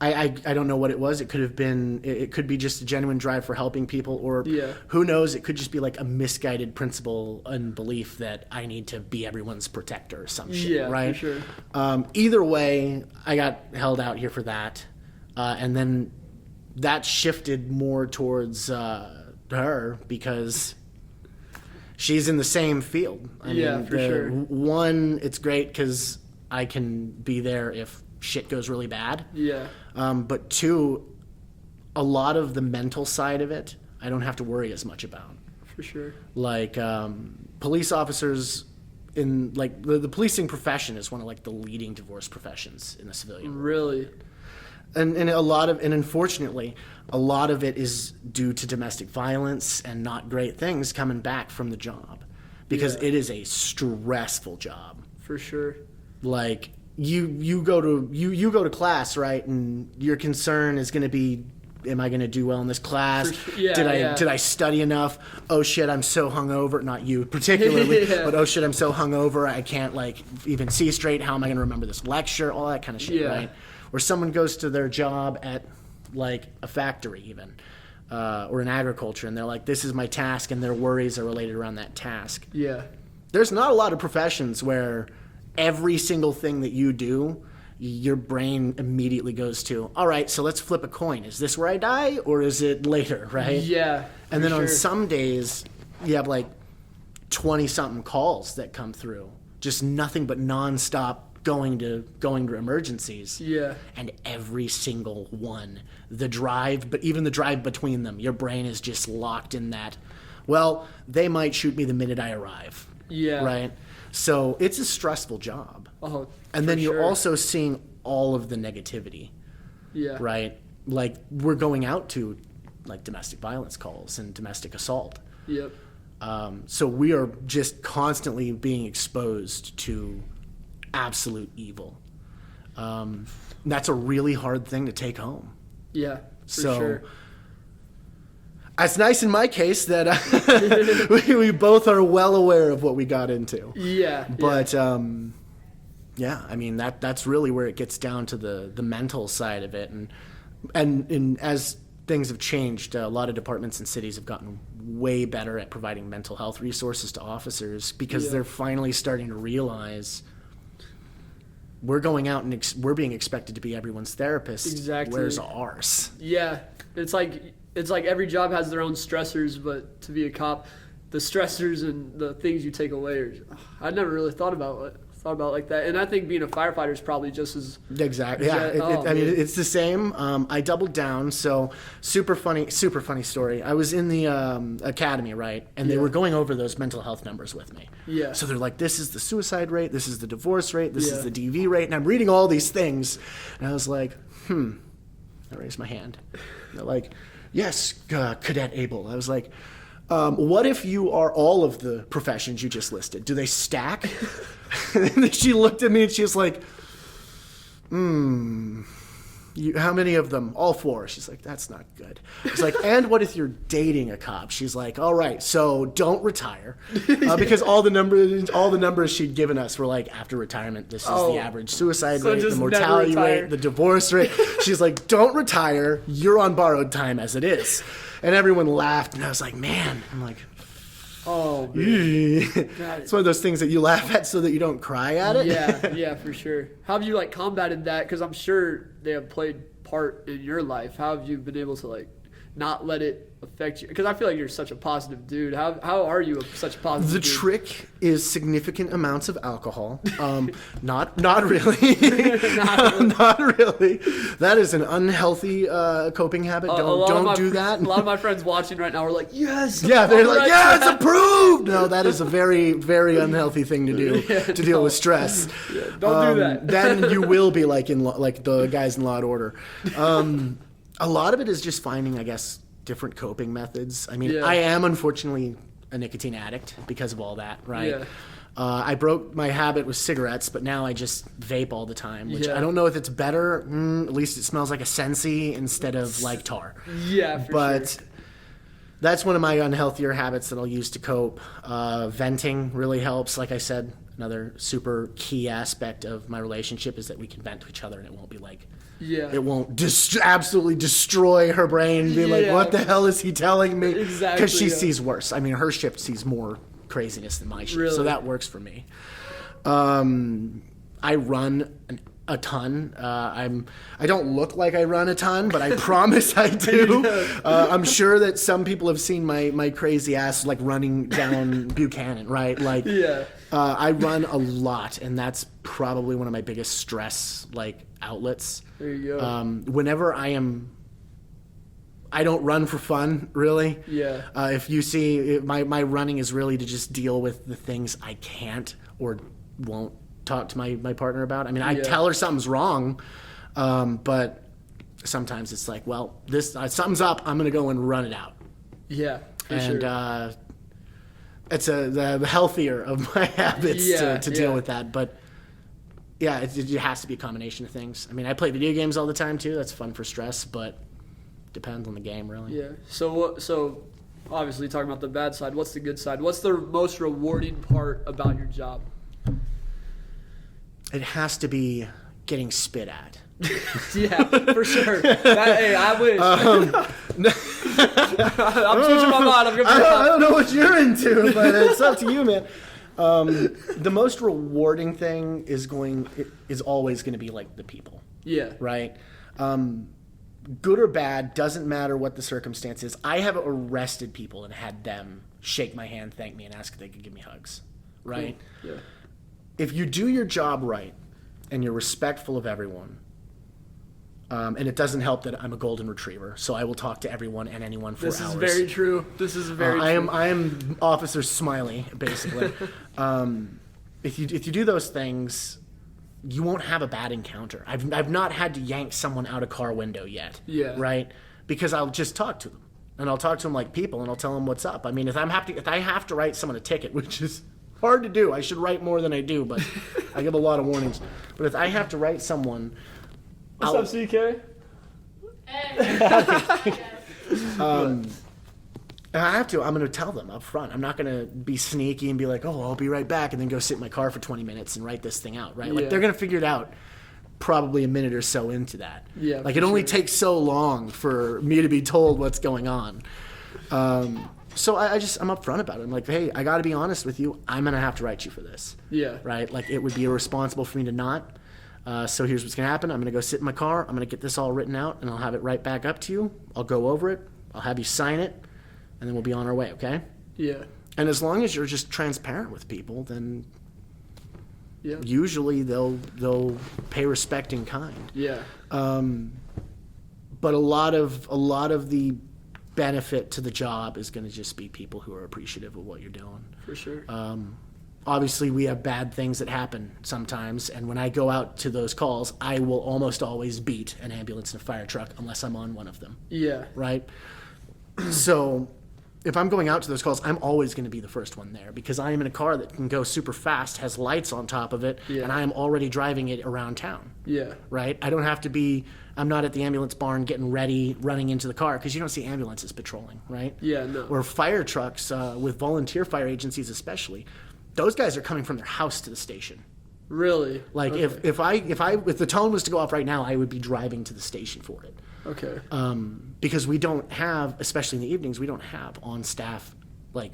I don't know what it was. It could be just a genuine drive for helping people, or who knows, it could just be like a misguided principle and belief that I need to be everyone's protector or some shit, right? For sure. Either way, I got held out here for that. And then that shifted more towards her because she's in the same field. I mean, for sure. One, it's great because I can be there if shit goes really bad. Yeah. But two, a lot of the mental side of it, I don't have to worry as much about. For sure. Like police officers in like the policing profession is one of like the leading divorce professions in the civilian world. Really? And unfortunately, a lot of it is due to domestic violence and not great things coming back from the job, because it is a stressful job. For sure. Like you go to class, right, and your concern is going to be am I going to do well in this class? Yeah, did I study enough? Oh shit, I'm so hungover. Not you particularly, but oh shit, I'm so hungover. I can't like even see straight. How am I going to remember this lecture? All that kind of shit, right? Or someone goes to their job at like a factory even, or in agriculture, and they're like, this is my task, and their worries are related around that task. Yeah. There's not a lot of professions where every single thing that you do, your brain immediately goes to, all right, so let's flip a coin. Is this where I die, or is it later, right? Yeah. And then on some days, you have like 20-something calls that come through. Just nothing but nonstop going to emergencies. Yeah. And every single one, the drive, but even the drive between them, your brain is just locked in that, well, they might shoot me the minute I arrive. Yeah. Right? So it's a stressful job. Oh, and then you're sure. also seeing all of the negativity. Yeah. Right? Like we're going out to like domestic violence calls and domestic assault. Yep. So we are just constantly being exposed to absolute evil. That's a really hard thing to take home. Yeah, for So sure. it's nice in my case that we both are well aware of what we got into. Yeah. But yeah, I mean that's really where it gets down to the mental side of it, and as things have changed, a lot of departments and cities have gotten way better at providing mental health resources to officers because they're finally starting to realize we're going out and we're being expected to be everyone's therapist. Exactly. Where's ours? Yeah, it's like every job has their own stressors, but to be a cop, the stressors and the things you take away are. I never really thought about it like that, and I think being a firefighter is probably just as exactly. Yeah, I mean it's the same. I doubled down. So super funny story. I was in the academy, right, and they were going over those mental health numbers with me. Yeah. So they're like, this is the suicide rate, this is the divorce rate, this is the DV rate, and I'm reading all these things, and I was like, I raised my hand. They're like, yes, Cadet Abel. I was like, what if you are all of the professions you just listed? Do they stack? And then she looked at me and she was like, how many of them? All 4. She's like, that's not good. I was like, and what if you're dating a cop? She's like, all right, so don't retire. Because all the numbers she'd given us were like, after retirement, this is the average suicide rate, the mortality rate, the divorce rate. She's like, don't retire. You're on borrowed time as it is. And everyone laughed, and I was like, man. I'm like, oh, man. It's one of those things that you laugh at so that you don't cry at it. Yeah, for sure. How have you like combated that? Because I'm sure they have played part in your life. How have you been able to like not let it affect you? Because I feel like you're such a positive dude. How are you such a positive dude? The trick is significant amounts of alcohol. Not really. Not really. That is an unhealthy coping habit. Don't do that. A lot of my friends watching right now are like, yes. Yeah, they're like, yeah, it's approved. No, that is a very, very unhealthy thing to do to deal with stress. Yeah, don't do that. Then you will be like like the guys in Law and Order. A lot of it is just finding, I guess, different coping methods. I mean, I am unfortunately a nicotine addict because of all that, right? Yeah. I broke my habit with cigarettes, but now I just vape all the time, which I don't know if it's better. At least it smells like a Sensi instead of like tar. Yeah, for sure. That's one of my unhealthier habits that I'll use to cope. Venting really helps. Like I said, another super key aspect of my relationship is that we can vent to each other and it won't be like, it won't absolutely destroy her brain and be like, what the hell is he telling me? Exactly. Because she sees worse. I mean, her shift sees more craziness than my shift, so that works for me. I run a ton. I don't look like I run a ton, but I promise I do. I'm sure that some people have seen my crazy ass like running down Buchanan, right? Like, I run a lot, and that's probably one of my biggest stress like outlets. There you go. Whenever I don't run for fun, really. Yeah. If you see, my running is really to just deal with the things I can't or won't talk to my partner about. I mean, I tell her something's wrong, but sometimes it's like, well, this something's up. I'm gonna go and run it out. Yeah, for sure. It's the healthier of my habits to deal with that, but. Yeah, it has to be a combination of things. I mean, I play video games all the time too. That's fun for stress, but depends on the game, really. Yeah. So obviously talking about the bad side, what's the good side? What's the most rewarding part about your job? It has to be getting spit at. Yeah, for sure. Hey, I wish. I'm switching my mind. I don't know what you're into, but it's up to you, man. The most rewarding thing is always going to be like the people. Yeah. Right? Good or bad, doesn't matter what the circumstance is. I have arrested people and had them shake my hand, thank me, and ask if they could give me hugs. Right? Cool. Yeah. If you do your job right and you're respectful of everyone, and it doesn't help that I'm a golden retriever, so I will talk to everyone and anyone for hours. This is very true. This is very true. I am Officer Smiley, basically. If you do those things, you won't have a bad encounter. I've not had to yank someone out a car window yet. Yeah. Right? Because I'll just talk to them. And I'll talk to them like people, and I'll tell them what's up. I mean, if I have to write someone a ticket, which is hard to do. I should write more than I do, but I give a lot of warnings. But if I have to write someone... What's up, CK? Hey. I have to. I'm going to tell them up front. I'm not going to be sneaky and be like, oh, I'll be right back, and then go sit in my car for 20 minutes and write this thing out, right? Like, they're going to figure it out probably a minute or so into that. Yeah. Like, it only takes so long for me to be told what's going on. So I'm up front about it. I'm like, hey, I got to be honest with you. I'm going to have to write you for this. Yeah. Right? Like, it would be irresponsible for me to not. So here's what's going to happen. I'm going to go sit in my car. I'm going to get this all written out, and I'll have it right back up to you. I'll go over it. I'll have you sign it, and then we'll be on our way, okay? Yeah. And as long as you're just transparent with people, then usually they'll pay respect in kind. Yeah. But a lot of the benefit to the job is going to just be people who are appreciative of what you're doing. For sure. Obviously, we have bad things that happen sometimes, and when I go out to those calls, I will almost always beat an ambulance and a fire truck unless I'm on one of them. Yeah. Right? So if I'm going out to those calls, I'm always going to be the first one there because I am in a car that can go super fast, has lights on top of it, and I am already driving it around town. Yeah. Right? I don't have to be... I'm not at the ambulance barn getting ready, running into the car, because you don't see ambulances patrolling, right? Yeah, no. Or fire trucks, with volunteer fire agencies especially, those guys are coming from their house to the station. Really? Like, okay. if the tone was to go off right now, I would be driving to the station for it. Okay. Because we don't have, especially in the evenings, we don't have on staff, like,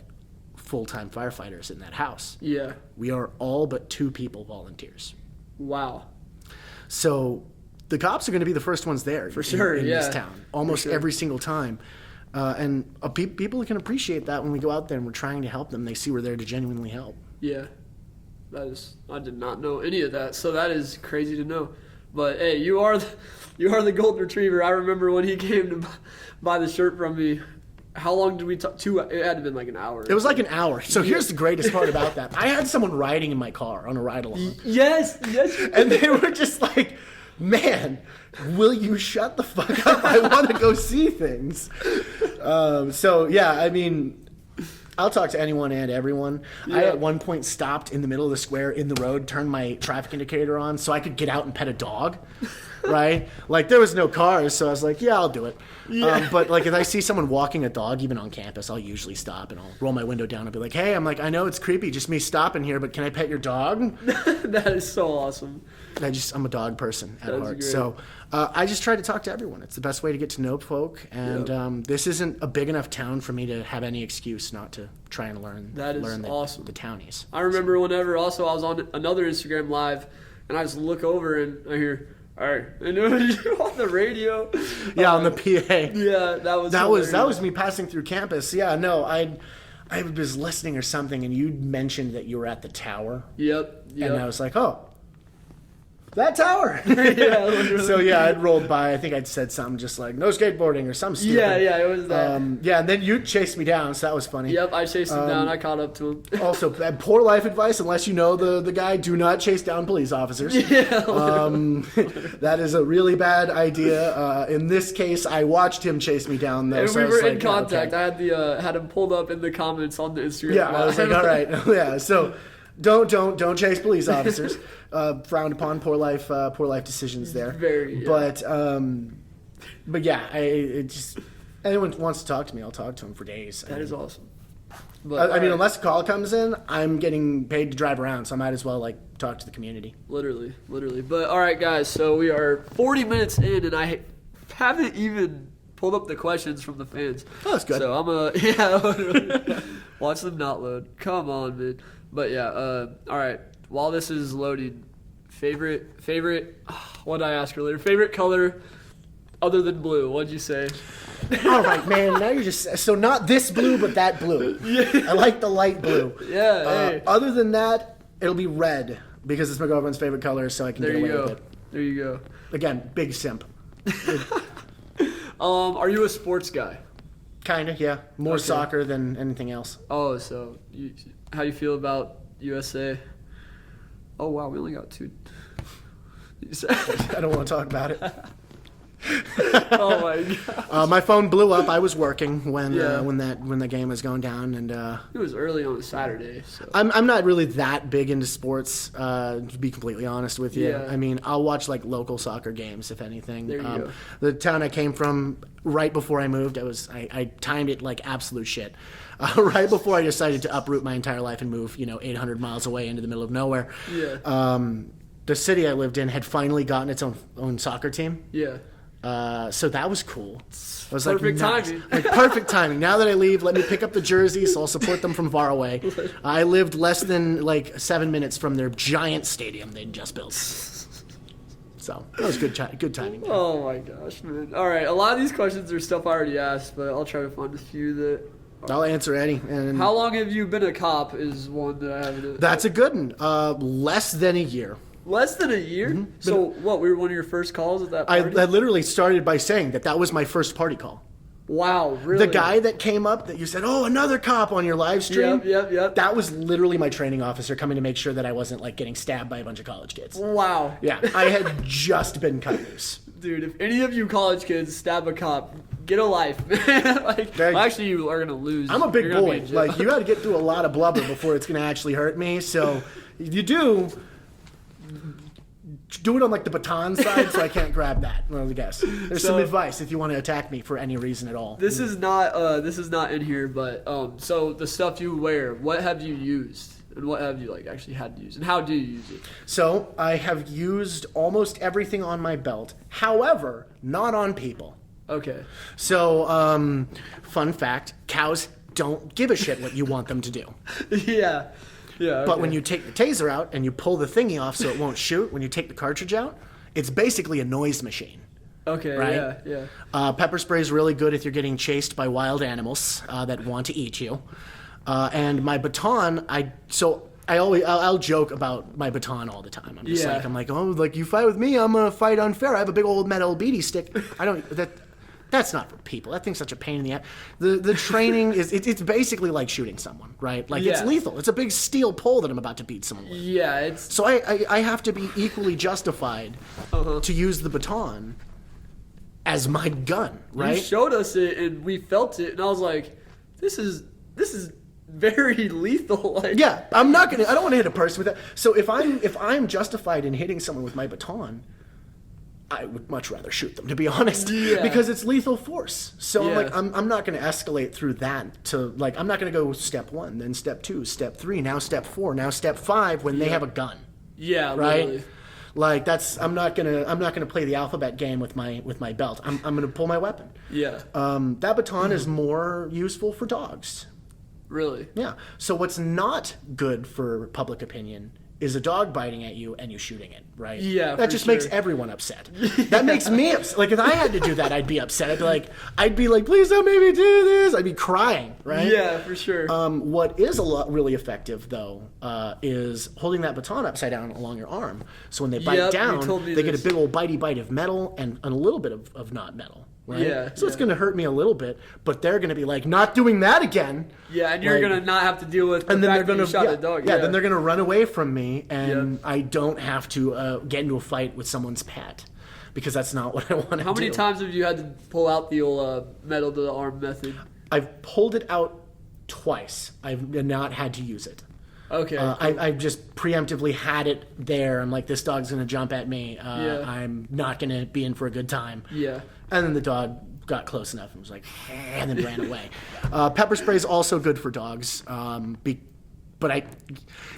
full-time firefighters in that house. Yeah. We are all but 2 people volunteers. Wow. So the cops are going to be the first ones there in this town, almost every single time. And people can appreciate that when we go out there and we're trying to help them. They see we're there to genuinely help. Yeah. I did not know any of that, so that is crazy to know. But hey, you are the golden retriever. I remember when he came to buy the shirt from me. How long did we talk? It had to have been like an hour. It was like an hour. So here's the greatest part about that. I had someone riding in my car on a ride-along. Yes. And they were just like, man, will you shut the fuck up? I want to go see things. So, yeah, I mean, I'll talk to anyone and everyone. Yeah. I at one point stopped in the middle of the square in the road, turned my traffic indicator on so I could get out and pet a dog, right? Like, there was no cars, so I was like, yeah, I'll do it. Yeah. But, like, if I see someone walking a dog, even on campus, I'll usually stop and I'll roll my window down and be like, hey, I know it's creepy, just me stopping here, but can I pet your dog? That is so awesome. I'm a dog person at heart. Great. So I just try to talk to everyone. It's the best way to get to know folk. And this isn't a big enough town for me to have any excuse not to try and learn awesome. the townies. I remember whenever also I was on another Instagram Live, and I just look over and I hear, all right, I know you on the radio. Yeah, on the PA. Yeah, that was me passing through campus. Yeah, no, I was listening or something, and you mentioned that you were at the tower. Yep. And I was like, oh, that tower. Yeah, so yeah, I'd rolled by. I think I'd said something just like no skateboarding or something stupid. Yeah, it was that. And then you chased me down, so that was funny. Yep, I chased him down. I caught up to him. Also, poor life advice, unless you know the guy, do not chase down police officers. Yeah. That is a really bad idea. In this case, I watched him chase me down though. And so we were in like, contact. Okay. I had him pulled up in the comments on the Instagram. Yeah, I was like, all right, yeah. So don't chase police officers. Frowned upon, poor life decisions there. Very. Yeah. But But yeah, it just anyone wants to talk to me, I'll talk to them for days. That is awesome. But, I mean, unless a call comes in, I'm getting paid to drive around, so I might as well like talk to the community. Literally. But all right, guys. So we are 40 minutes in, and I haven't even pulled up the questions from the fans. Oh, that's good. So I'm watch them not load. Come on, man. But yeah. All right. While this is loading, favorite. What did I ask earlier? Favorite color other than blue? What'd you say? All right, man. Now you're just so not this blue, but that blue. Yeah. I like the light blue. Yeah. Hey. Other than that, it'll be red because it's my girlfriend's favorite color, so I can get away with it. There you go. Again, big simp. Are you a sports guy? Kinda, yeah. More soccer than anything else. Oh, so how do you feel about USA? Oh wow, we only got 2. I don't want to talk about it. Oh my god! My phone blew up. I was working when the game was going down, and it was early on a Saturday. So. I'm not really that big into sports, to be completely honest with you. Yeah. I mean, I'll watch like local soccer games if anything. There you go. The town I came from, right before I moved, I timed it like absolute shit. Right before I decided to uproot my entire life and move, 800 miles away into the middle of nowhere. Yeah. The city I lived in had finally gotten its own soccer team. Yeah. So that was cool. It was perfect timing. Like perfect timing. Now that I leave, let me pick up the jersey, so I'll support them from far away. I lived less than like 7 minutes from their giant stadium they'd just built. So that was good timing. Oh my gosh, man! All right, a lot of these questions are stuff I already asked, but I'll try to find a few that. I'll answer any. And how long have you been a cop? Is one that I haven't. That's a good one. Less than a year. Less than a year? Mm-hmm. So what? We were one of your first calls at that party? I literally started by saying that was my first party call. Wow, really? The guy that came up that you said, "Oh, another cop on your live stream." Yep. That was literally my training officer coming to make sure that I wasn't like getting stabbed by a bunch of college kids. Wow. Yeah, I had just been cut loose. Dude, if any of you college kids stab a cop, get a life. Actually, you are gonna lose. I'm a big boy. Like you got to get through a lot of blubber before it's gonna actually hurt me. So if you do it on like the baton side, so I can't grab that. I guess there's some advice if you want to attack me for any reason at all. This is not in here, but so the stuff you wear, what have you used? And what have you actually had to use? And how do you use it? So I have used almost everything on my belt. However, not on people. Okay. So, fun fact, cows don't give a shit what you want them to do. Yeah. Yeah. Okay. But when you take the taser out and you pull the thingy off so it won't shoot, when you take the cartridge out, it's basically a noise machine. Okay, right? Yeah. Pepper spray is really good if you're getting chased by wild animals that want to eat you. And my baton, I'll joke about my baton all the time. I'm just you fight with me, I'm gonna fight unfair. I have a big old metal beady stick. That's not for people. That thing's such a pain in the ass. The training it's basically like shooting someone, right? It's lethal. It's a big steel pole that I'm about to beat someone with. Yeah, so I have to be equally justified to use the baton as my gun, right? You showed us it and we felt it, and I was like, this is very lethal. Yeah, I don't want to hit a person with that. So if I'm justified in hitting someone with my baton, I would much rather shoot them, to be honest, because it's lethal force. So I'm not going to escalate through that to I'm not going to go step 1, then step 2, step 3, now step 4, now step 5 when they have a gun. Yeah, right. Literally. I'm not gonna play the alphabet game with my belt. I'm gonna pull my weapon. Yeah. That baton is more useful for dogs. Really? Yeah. So what's not good for public opinion is a dog biting at you and you shooting it, right? Yeah. That just makes everyone upset. That makes me upset. If I had to do that, I'd be upset. I'd be like, please don't make me do this. I'd be crying, right? Yeah, for sure. What is really effective though is holding that baton upside down along your arm. So when they bite down, they get a big old bitey bite of metal and a little bit of not metal. Right? Yeah. So it's going to hurt me a little bit, but they're going to be like, not doing that again. Yeah, and you're going to not have to deal with the fact that you shot the dog. Yeah, then they're going to run away from me, and I don't have to get into a fight with someone's pet, because that's not what I want to do. How many times have you had to pull out the old metal to the arm method? I've pulled it out twice. I've not had to use it. Okay. I just preemptively had it there. I'm like, this dog's going to jump at me. I'm not going to be in for a good time. Yeah. And then the dog got close enough and was like, and then ran away. Pepper spray is also good for dogs. But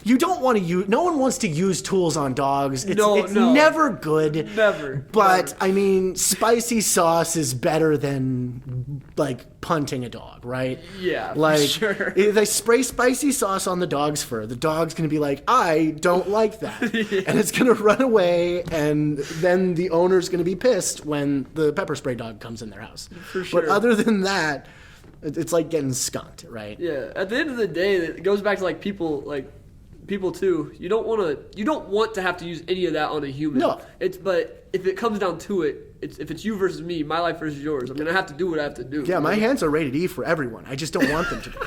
you don't want to use. No one wants to use tools on dogs. It's never good. Never. But I mean, spicy sauce is better than like punting a dog, right? Yeah, like sure. If they spray spicy sauce on the dog's fur, the dog's gonna be like, I don't like that, and it's gonna run away, and then the owner's gonna be pissed when the pepper spray dog comes in their house. For sure. But other than that, it's like getting skunked, right? Yeah. At the end of the day, it goes back to like people too. You don't want to have to use any of that on a human. No. But if it comes down to it, if it's you versus me, my life versus yours, I'm gonna have to do what I have to do. Yeah, my hands are rated E for everyone. I just don't want them to be.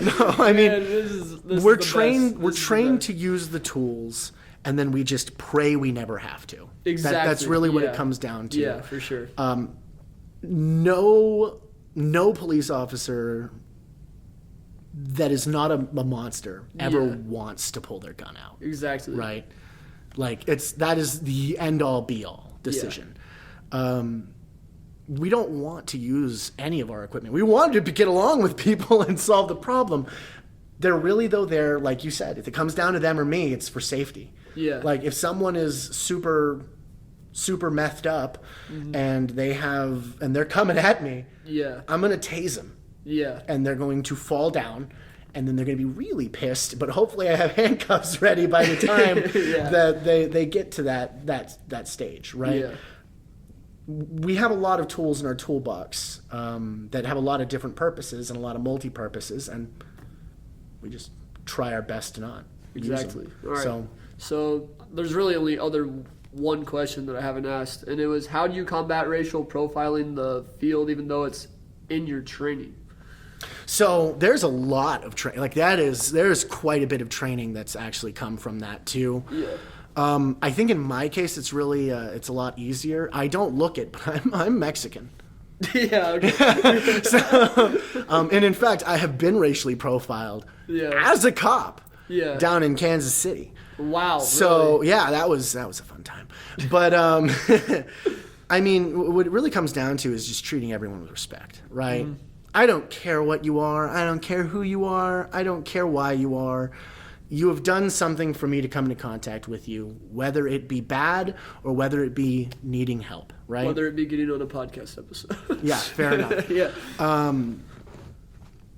No, I mean, we're trained to use the tools, and then we just pray we never have to. Exactly. That's really what it comes down to. Yeah, for sure. No police officer that is not a monster ever wants to pull their gun out. Exactly. Right? Like, that is the end-all, be-all decision. Yeah. We don't want to use any of our equipment. We wanted to get along with people and solve the problem. They're really, though, like you said, if it comes down to them or me, it's for safety. Yeah. Like, if someone is super methed up and they're coming at me, I'm going to tase them. Yeah. And they're going to fall down, and then they're going to be really pissed, but hopefully I have handcuffs ready by the time that they get to that stage, right? Yeah. We have a lot of tools in our toolbox that have a lot of different purposes and a lot of multi-purposes, and we just try our best to not use them. All right. So there's really only one question that I haven't asked, and it was, how do you combat racial profiling in the field even though it's in your training? So there's a lot of training. Like, there's quite a bit of training that's actually come from that too. Yeah. I think in my case it's really it's a lot easier. I don't look it, but I'm Mexican. Yeah. Okay. And in fact, I have been racially profiled as a cop down in Kansas City. Wow. So really? Yeah, that was a fun time. But I mean, what it really comes down to is just treating everyone with respect, right? Mm-hmm. I don't care what you are. I don't care who you are. I don't care why you are. You have done something for me to come into contact with you, whether it be bad or whether it be needing help, right? Whether it be getting on a podcast episode. Yeah, fair enough. Yeah.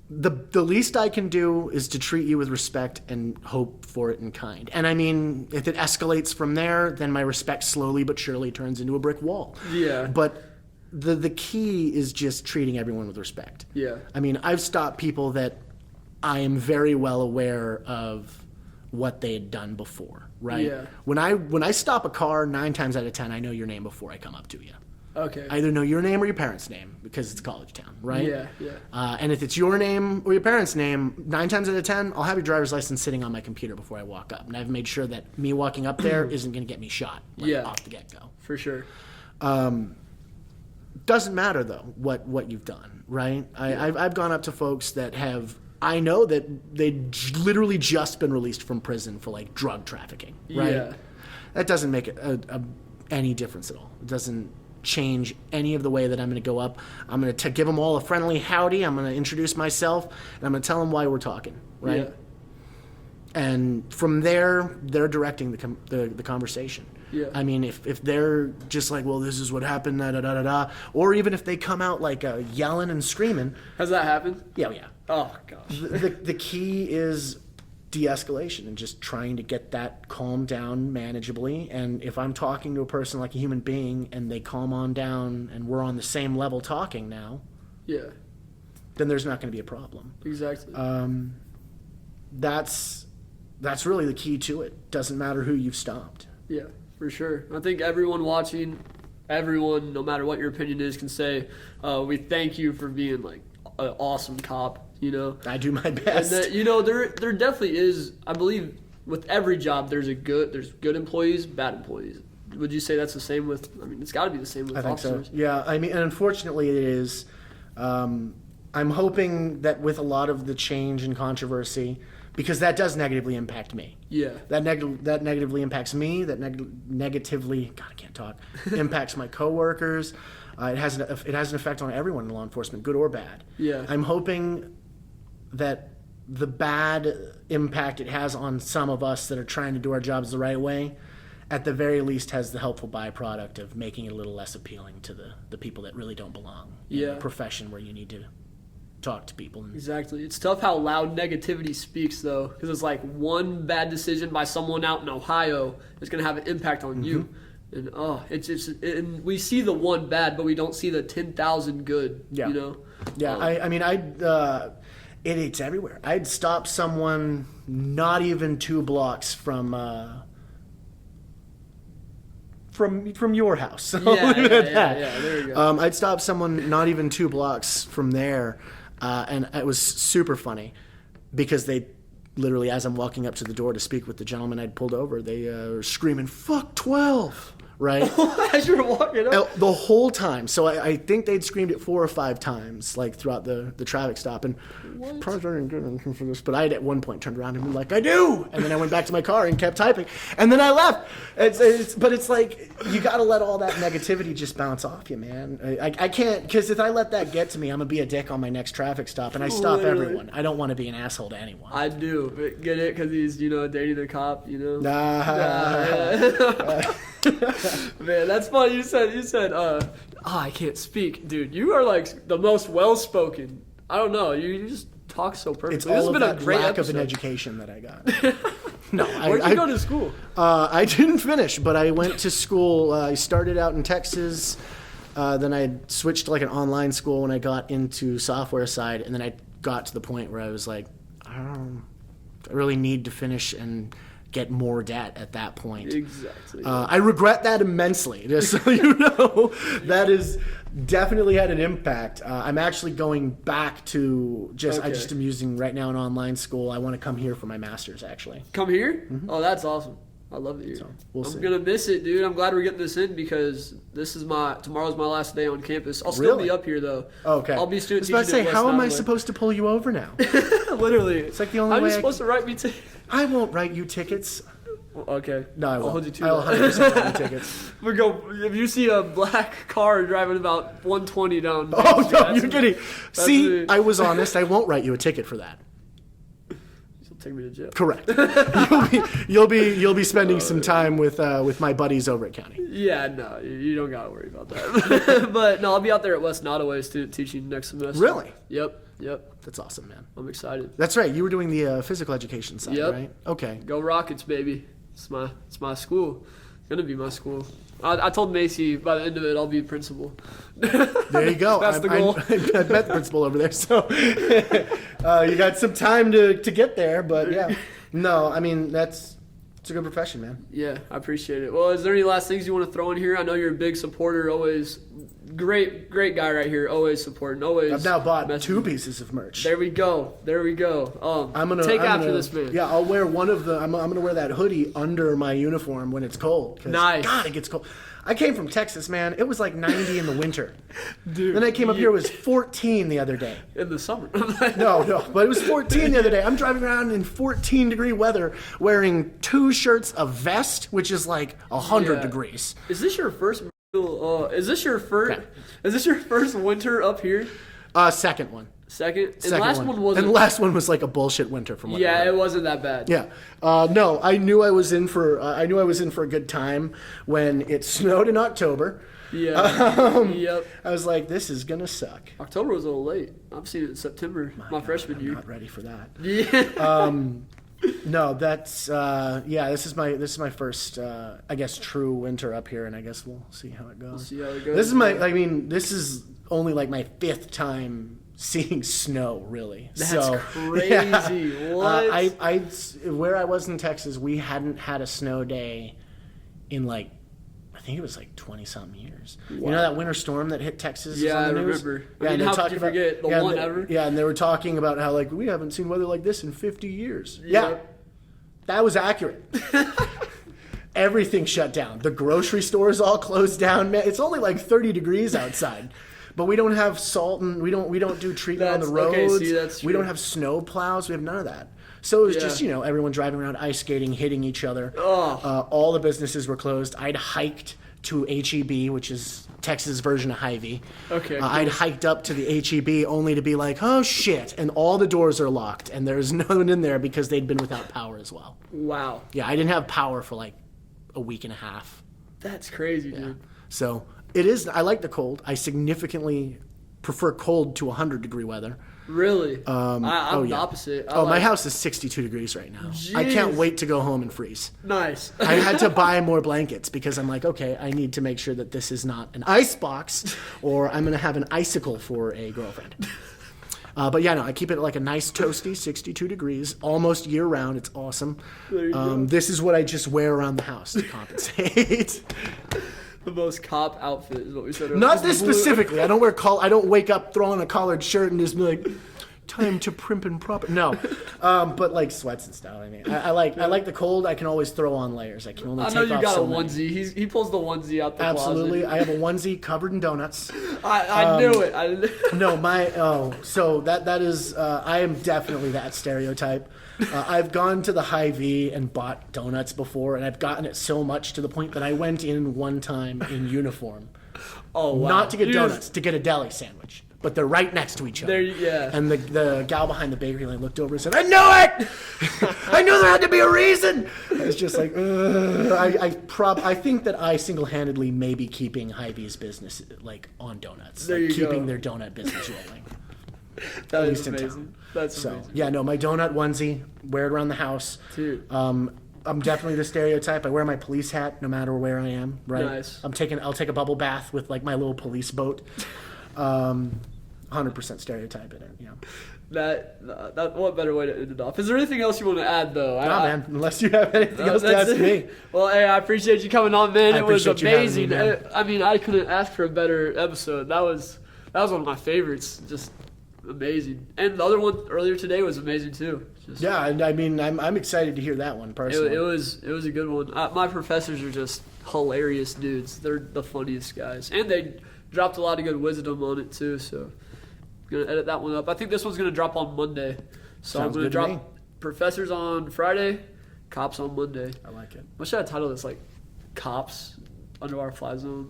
The least I can do is to treat you with respect and hope for it in kind. And I mean, if it escalates from there, then my respect slowly but surely turns into a brick wall. Yeah. But the key is just treating everyone with respect. Yeah. I mean, I've stopped people that I am very well aware of what they had done before, right? Yeah. When I stop a car, 9 times out of 10, I know your name before I come up to you. Okay. I either know your name or your parents' name because it's college town, right? Yeah, yeah. And if it's your name or your parents' name, 9 times out of 10, I'll have your driver's license sitting on my computer before I walk up. And I've made sure that me walking up there isn't going to get me shot off the get-go. For sure. Doesn't matter, though, what you've done, right? I've gone up to folks that I know that they'd literally just been released from prison for, like, drug trafficking, right? Yeah. That doesn't make any difference at all. It doesn't change any of the way that I'm going to go up. I'm going to give them all a friendly howdy. I'm going to introduce myself, and I'm going to tell them why we're talking, right? Yeah. And from there, they're directing the conversation. Yeah. I mean, if they're just like, well, this is what happened, da-da-da-da-da, or even if they come out like yelling and screaming. Has that happened? Yeah. Oh, gosh. The key is de-escalation and just trying to get that calmed down manageably. And if I'm talking to a person like a human being and they calm on down and we're on the same level talking now, yeah, then there's not going to be a problem. Exactly. That's really the key to it. Doesn't matter who you've stopped. Yeah, for sure. I think everyone watching, everyone, no matter what your opinion is, can say, we thank you for being like an awesome cop. You know, I do my best. And there definitely is. I believe with every job, there's good employees, bad employees. Would you say that's the same with? I mean, it's got to be the same with officers. I think so. Yeah, I mean, and unfortunately, it is. I'm hoping that with a lot of the change and controversy, because that does negatively impact me. Yeah. That negatively impacts me. That negatively, God, I can't talk. Impacts my coworkers. It has an effect on everyone in law enforcement, good or bad. Yeah. I'm hoping that the bad impact it has on some of us that are trying to do our jobs the right way, at the very least, has the helpful byproduct of making it a little less appealing to the people that really don't belong in a profession where you need to talk to people. Exactly. It's tough how loud negativity speaks, though, because it's like one bad decision by someone out in Ohio is going to have an impact on you. And and we see the one bad, but we don't see the 10,000 good. Yeah. You know. Yeah. It's everywhere. I'd stop someone not even 2 blocks from your house. So yeah. There you go. I'd stop someone not even 2 blocks from there, and it was super funny because they literally, as I'm walking up to the door to speak with the gentleman I'd pulled over, they were screaming, "Fuck 12." Right? As you were walking up? The whole time. So I think they'd screamed it 4 or 5 times, like throughout the traffic stop. And probably good for this, but I had at one point turned around and been like, "I do!" And then I went back to my car and kept typing. And then I left. But it's like, you got to let all that negativity just bounce off you, man. I can't, because if I let that get to me, I'm going to be a dick on my next traffic stop. And I stop everyone. I don't want to be an asshole to anyone. I do. Get it? Because he's, dating a cop, Man, that's funny. You said, I can't speak. Dude, you are like the most well-spoken. I don't know. You just talk so perfectly. It's all of that lack of an education that I got. No, Where'd you go to school? I didn't finish, but I went to school. I started out in Texas. Then I switched to like an online school when I got into software side. And then I got to the point where I was like, I really need to finish and get more debt at that point. Exactly. I regret that immensely, just so you know. That has definitely had an impact. I'm actually going back to I just am using right now an online school. I want to come here for my master's, actually. Come here? Mm-hmm. Oh, that's awesome. I love it here. So, I'm going to miss it, dude. I'm glad we're getting this in because tomorrow's my last day on campus. I'll still be up here, though. Okay. I'll be student teaching. I was about to say, how am I supposed to pull you over now? Literally. It's like the only way. How are you supposed to write me tickets? I won't write you tickets. Okay. No, I won't. I'll hold you to I'll 100% write you tickets. If you see a black car driving about 120 down. Oh, no, you're kidding. See, I was honest. I won't write you a ticket for that. Take me to jail. Correct. You'll be spending some time with my buddies over at county. Yeah, no, you don't gotta worry about that. But no, I'll be out there at West Nottoway student teaching next semester. Really? Yep. That's awesome, man. I'm excited. That's right. You were doing the physical education side, right? Okay. Go Rockets, baby. It's my school. It's gonna be my school. I told Macy by the end of it I'll be principal. There you go. That's the goal. I met the principal over there, so you got some time to get there. But yeah, no, I mean it's a good profession, man. Yeah, I appreciate it. Well, is there any last things you want to throw in here? I know you're a big supporter, always great guy right here, always supporting, always. I've now bought 2 pieces of merch. There we go. I'm gonna take after this man. Yeah, I'll wear one of the. I'm gonna wear that hoodie under my uniform when it's cold. Nice. God, it gets cold. I came from Texas, man. It was like 90 in the winter. Dude. Then I came up here, it was 14 the other day. In the summer. No, but it was 14 the other day. I'm driving around in 14-degree weather wearing 2 shirts, a vest, which is like 100 degrees. Is this your first winter up here? Second one. Second? And the last one wasn't. And the last one was like a bullshit winter from what I heard. It wasn't that bad. Yeah. No, I knew I was in for a good time when it snowed in October. Yeah. Yep. I was like, this is gonna suck. October was a little late. I've seen it in September, my freshman year. I'm not ready for that. Yeah. No, that's this is my first I guess true winter up here, and I guess we'll see how it goes. This is only like my 5th time seeing snow, really. That's crazy. Yeah. What? Where I was in Texas, we hadn't had a snow day in like, I think it was like 20-something years. Wow. You know that winter storm that hit Texas? Yeah, I remember. How could you forget? The one ever? Yeah, and they were talking about how like we haven't seen weather like this in 50 years. Yeah, that was accurate. Everything shut down. The grocery stores all closed down. Man, it's only like 30 degrees outside. But we don't have salt and we don't do treatment on the roads. Okay, see, that's true. We don't have snow plows. We have none of that. So it was just, everyone driving around ice skating, hitting each other. All the businesses were closed. I'd hiked to HEB, which is Texas' version of Hy-Vee. Okay. Cool. I'd hiked up to the HEB only to be like, oh shit, and all the doors are locked, and there's no one in there because they'd been without power as well. Wow. Yeah, I didn't have power for like a week and a half. That's crazy, dude. So it is. I like the cold. I significantly prefer cold to 100-degree weather. Really? I'm the opposite. My house is 62 degrees right now. Jeez. I can't wait to go home and freeze. Nice. I had to buy more blankets because I'm like, okay, I need to make sure that this is not an ice box or I'm going to have an icicle for a girlfriend. But yeah, no, I keep it like a nice toasty 62 degrees almost year round. It's awesome. There you go. This is what I just wear around the house to compensate. The most cop outfit is what we said earlier. Not this specifically. I don't wake up, throw on a collared shirt, and just be like, time to primp and prop. No, but like sweats and stuff. I mean, I like the cold. I can always throw on layers. I can only take off. I know you got a onesie. He pulls the onesie out the Absolutely, closet. I have a onesie covered in donuts. I knew it. So that is. I am definitely that stereotype. I've gone to the Hy-Vee and bought donuts before, and I've gotten it so much to the point that I went in one time in uniform. Oh, wow. Not to get donuts, to get a deli sandwich. But they're right next to each other. And the gal behind the bakery line looked over and said, I knew it! I knew there had to be a reason! I was just like, I think that I single-handedly may be keeping Hy-Vee's business like on donuts. Keeping their donut business rolling. That is amazing. That's amazing. Yeah, no, my donut onesie, wear it around the house. Dude. I'm definitely the stereotype. I wear my police hat no matter where I am, right? Nice. I'll take a bubble bath with like my little police boat. 100% stereotype in it, That what better way to end it off? Is there anything else you want to add, though? Man, unless you have anything else to ask me. Well, hey, I appreciate you coming on, man. It was amazing. Me, I couldn't ask for a better episode. That was one of my favorites. Just amazing. And the other one earlier today was amazing too. I'm excited to hear that one personally. It was a good one. My professors are just hilarious dudes. They're the funniest guys, and they dropped a lot of good wisdom on it too. So I'm gonna edit that one up. I think this one's gonna drop on Monday. So I'm gonna drop professors on Friday, cops on Monday. I like it. What should I title this? Like cops under our FlyZone.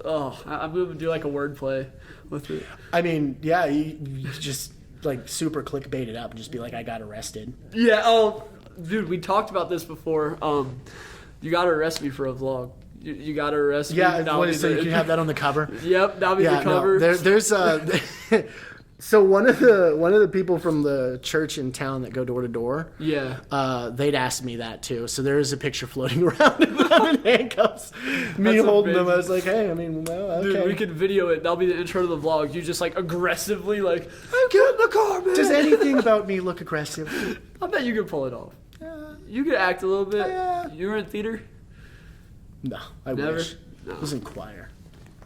Oh, I'm gonna do like a wordplay with it. I mean, yeah, you just like super clickbait it up and just be like, I got arrested. Yeah. Oh, dude, we talked about this before. You gotta arrest me for a vlog. You gotta arrest me. Yeah, so you can have that on the cover. Yep, that'll be the cover. No, there's so one of the people from the church in town that go door to door. Yeah. They'd asked me that too. So there is a picture floating around of them in handcuffs. Me That's holding amazing. them. I was like, hey, I mean, well, okay. Dude, we could video it. That'll be the intro to the vlog. You just like aggressively like, I'm getting in the car, man. Does anything about me look aggressive? I bet you could pull it off. You could act a little bit. You were in theater? No, I Never? wish. No. I was in choir.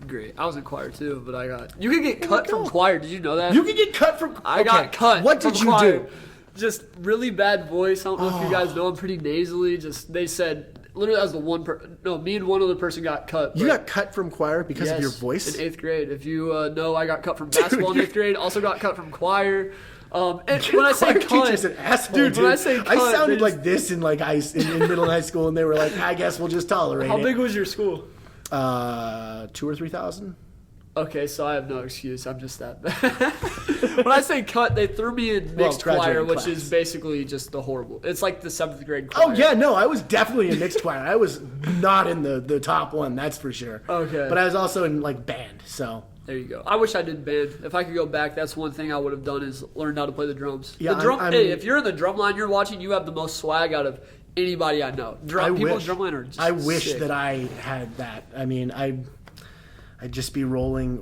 Great. I was in choir too, but you could get cut from choir. Did you know that? You could get cut from. I got cut. What did you choir. do? Just really bad voice. I don't know if you guys know. I'm pretty nasally. Just they said literally that was the one. Me and one other person got cut. You got cut from choir because of your voice? In 8th grade. If you know, I got cut from basketball in 8th grade. Also got cut from choir. And when I say cut, teacher's an asshole, dude. When I say cut, I sounded like this in like in middle high school, and they were like, "I guess we'll just tolerate it." How big was your school? 2,000 or 3,000. Okay, so I have no excuse. I'm just that bad. When I say cut, they threw me in mixed choir, which is basically just the horrible. It's like the 7th grade choir. Oh yeah, no, I was definitely in mixed choir. I was not in the top one, that's for sure. Okay, but I was also in like band, so. There you go. I wish I did band. If I could go back, that's one thing I would have done is learned how to play the drums. Yeah, hey, if you're in the drum line you're watching, you have the most swag out of anybody I know. People in drum line are just I wish sick. that I had that. I mean, I'd just be rolling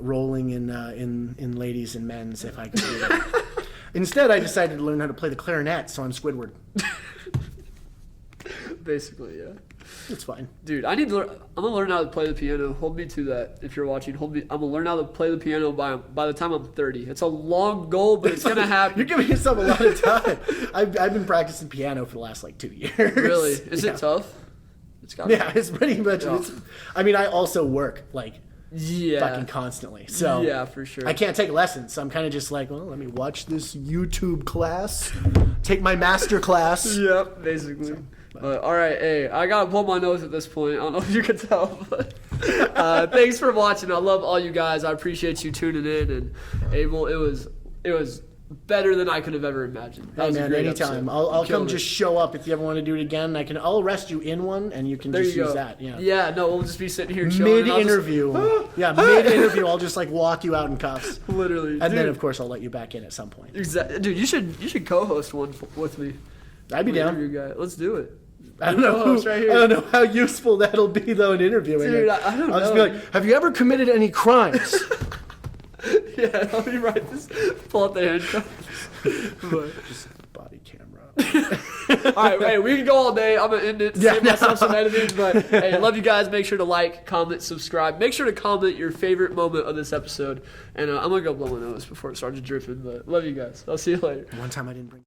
in ladies and men's if I could do that. Instead, I decided to learn how to play the clarinet, so I'm Squidward. Basically, yeah. It's fine. Dude, I'm gonna learn how to play the piano. Hold me to that if you're watching. I'm gonna learn how to play the piano by the time I'm 30. It's a long goal, but it's gonna happen. You're giving yourself a lot of time. I've been practicing piano for the last like 2 years. Really? Is it tough? It's pretty much. I mean, I also work like fucking constantly. So yeah, for sure. I can't take lessons. So I'm kind of just like, well, let me watch this YouTube class, take my master class. Yep, basically. But, all right, hey, I gotta blow my nose at this point. I don't know if you can tell, but thanks for watching. I love all you guys. I appreciate you tuning in. And Abel, it was better than I could have ever imagined. That was a great anytime. episode. I'll come just show up if you ever want to do it again. I'll arrest you in one, and you can just use that. Yeah. Yeah. No, we'll just be sitting here chilling. Mid-interview. Mid-interview, I'll just walk you out in cuffs. Literally. And then of course I'll let you back in at some point. Exactly. Dude, you should co-host one with me. I'd be down. Guy. Let's do it. I don't know how useful that'll be though in interviewing. Dude, I don't know. I'll just be like, have you ever committed any crimes? Yeah, let me write this. Pull out the handcuffs. Just body camera. All right, hey, we can go all day. I'm gonna end it. Save myself some editing, but hey, love you guys. Make sure to like, comment, subscribe. Make sure to comment your favorite moment of this episode. And I'm gonna go blow my nose before it starts dripping. But love you guys. I'll see you later. One time I didn't bring.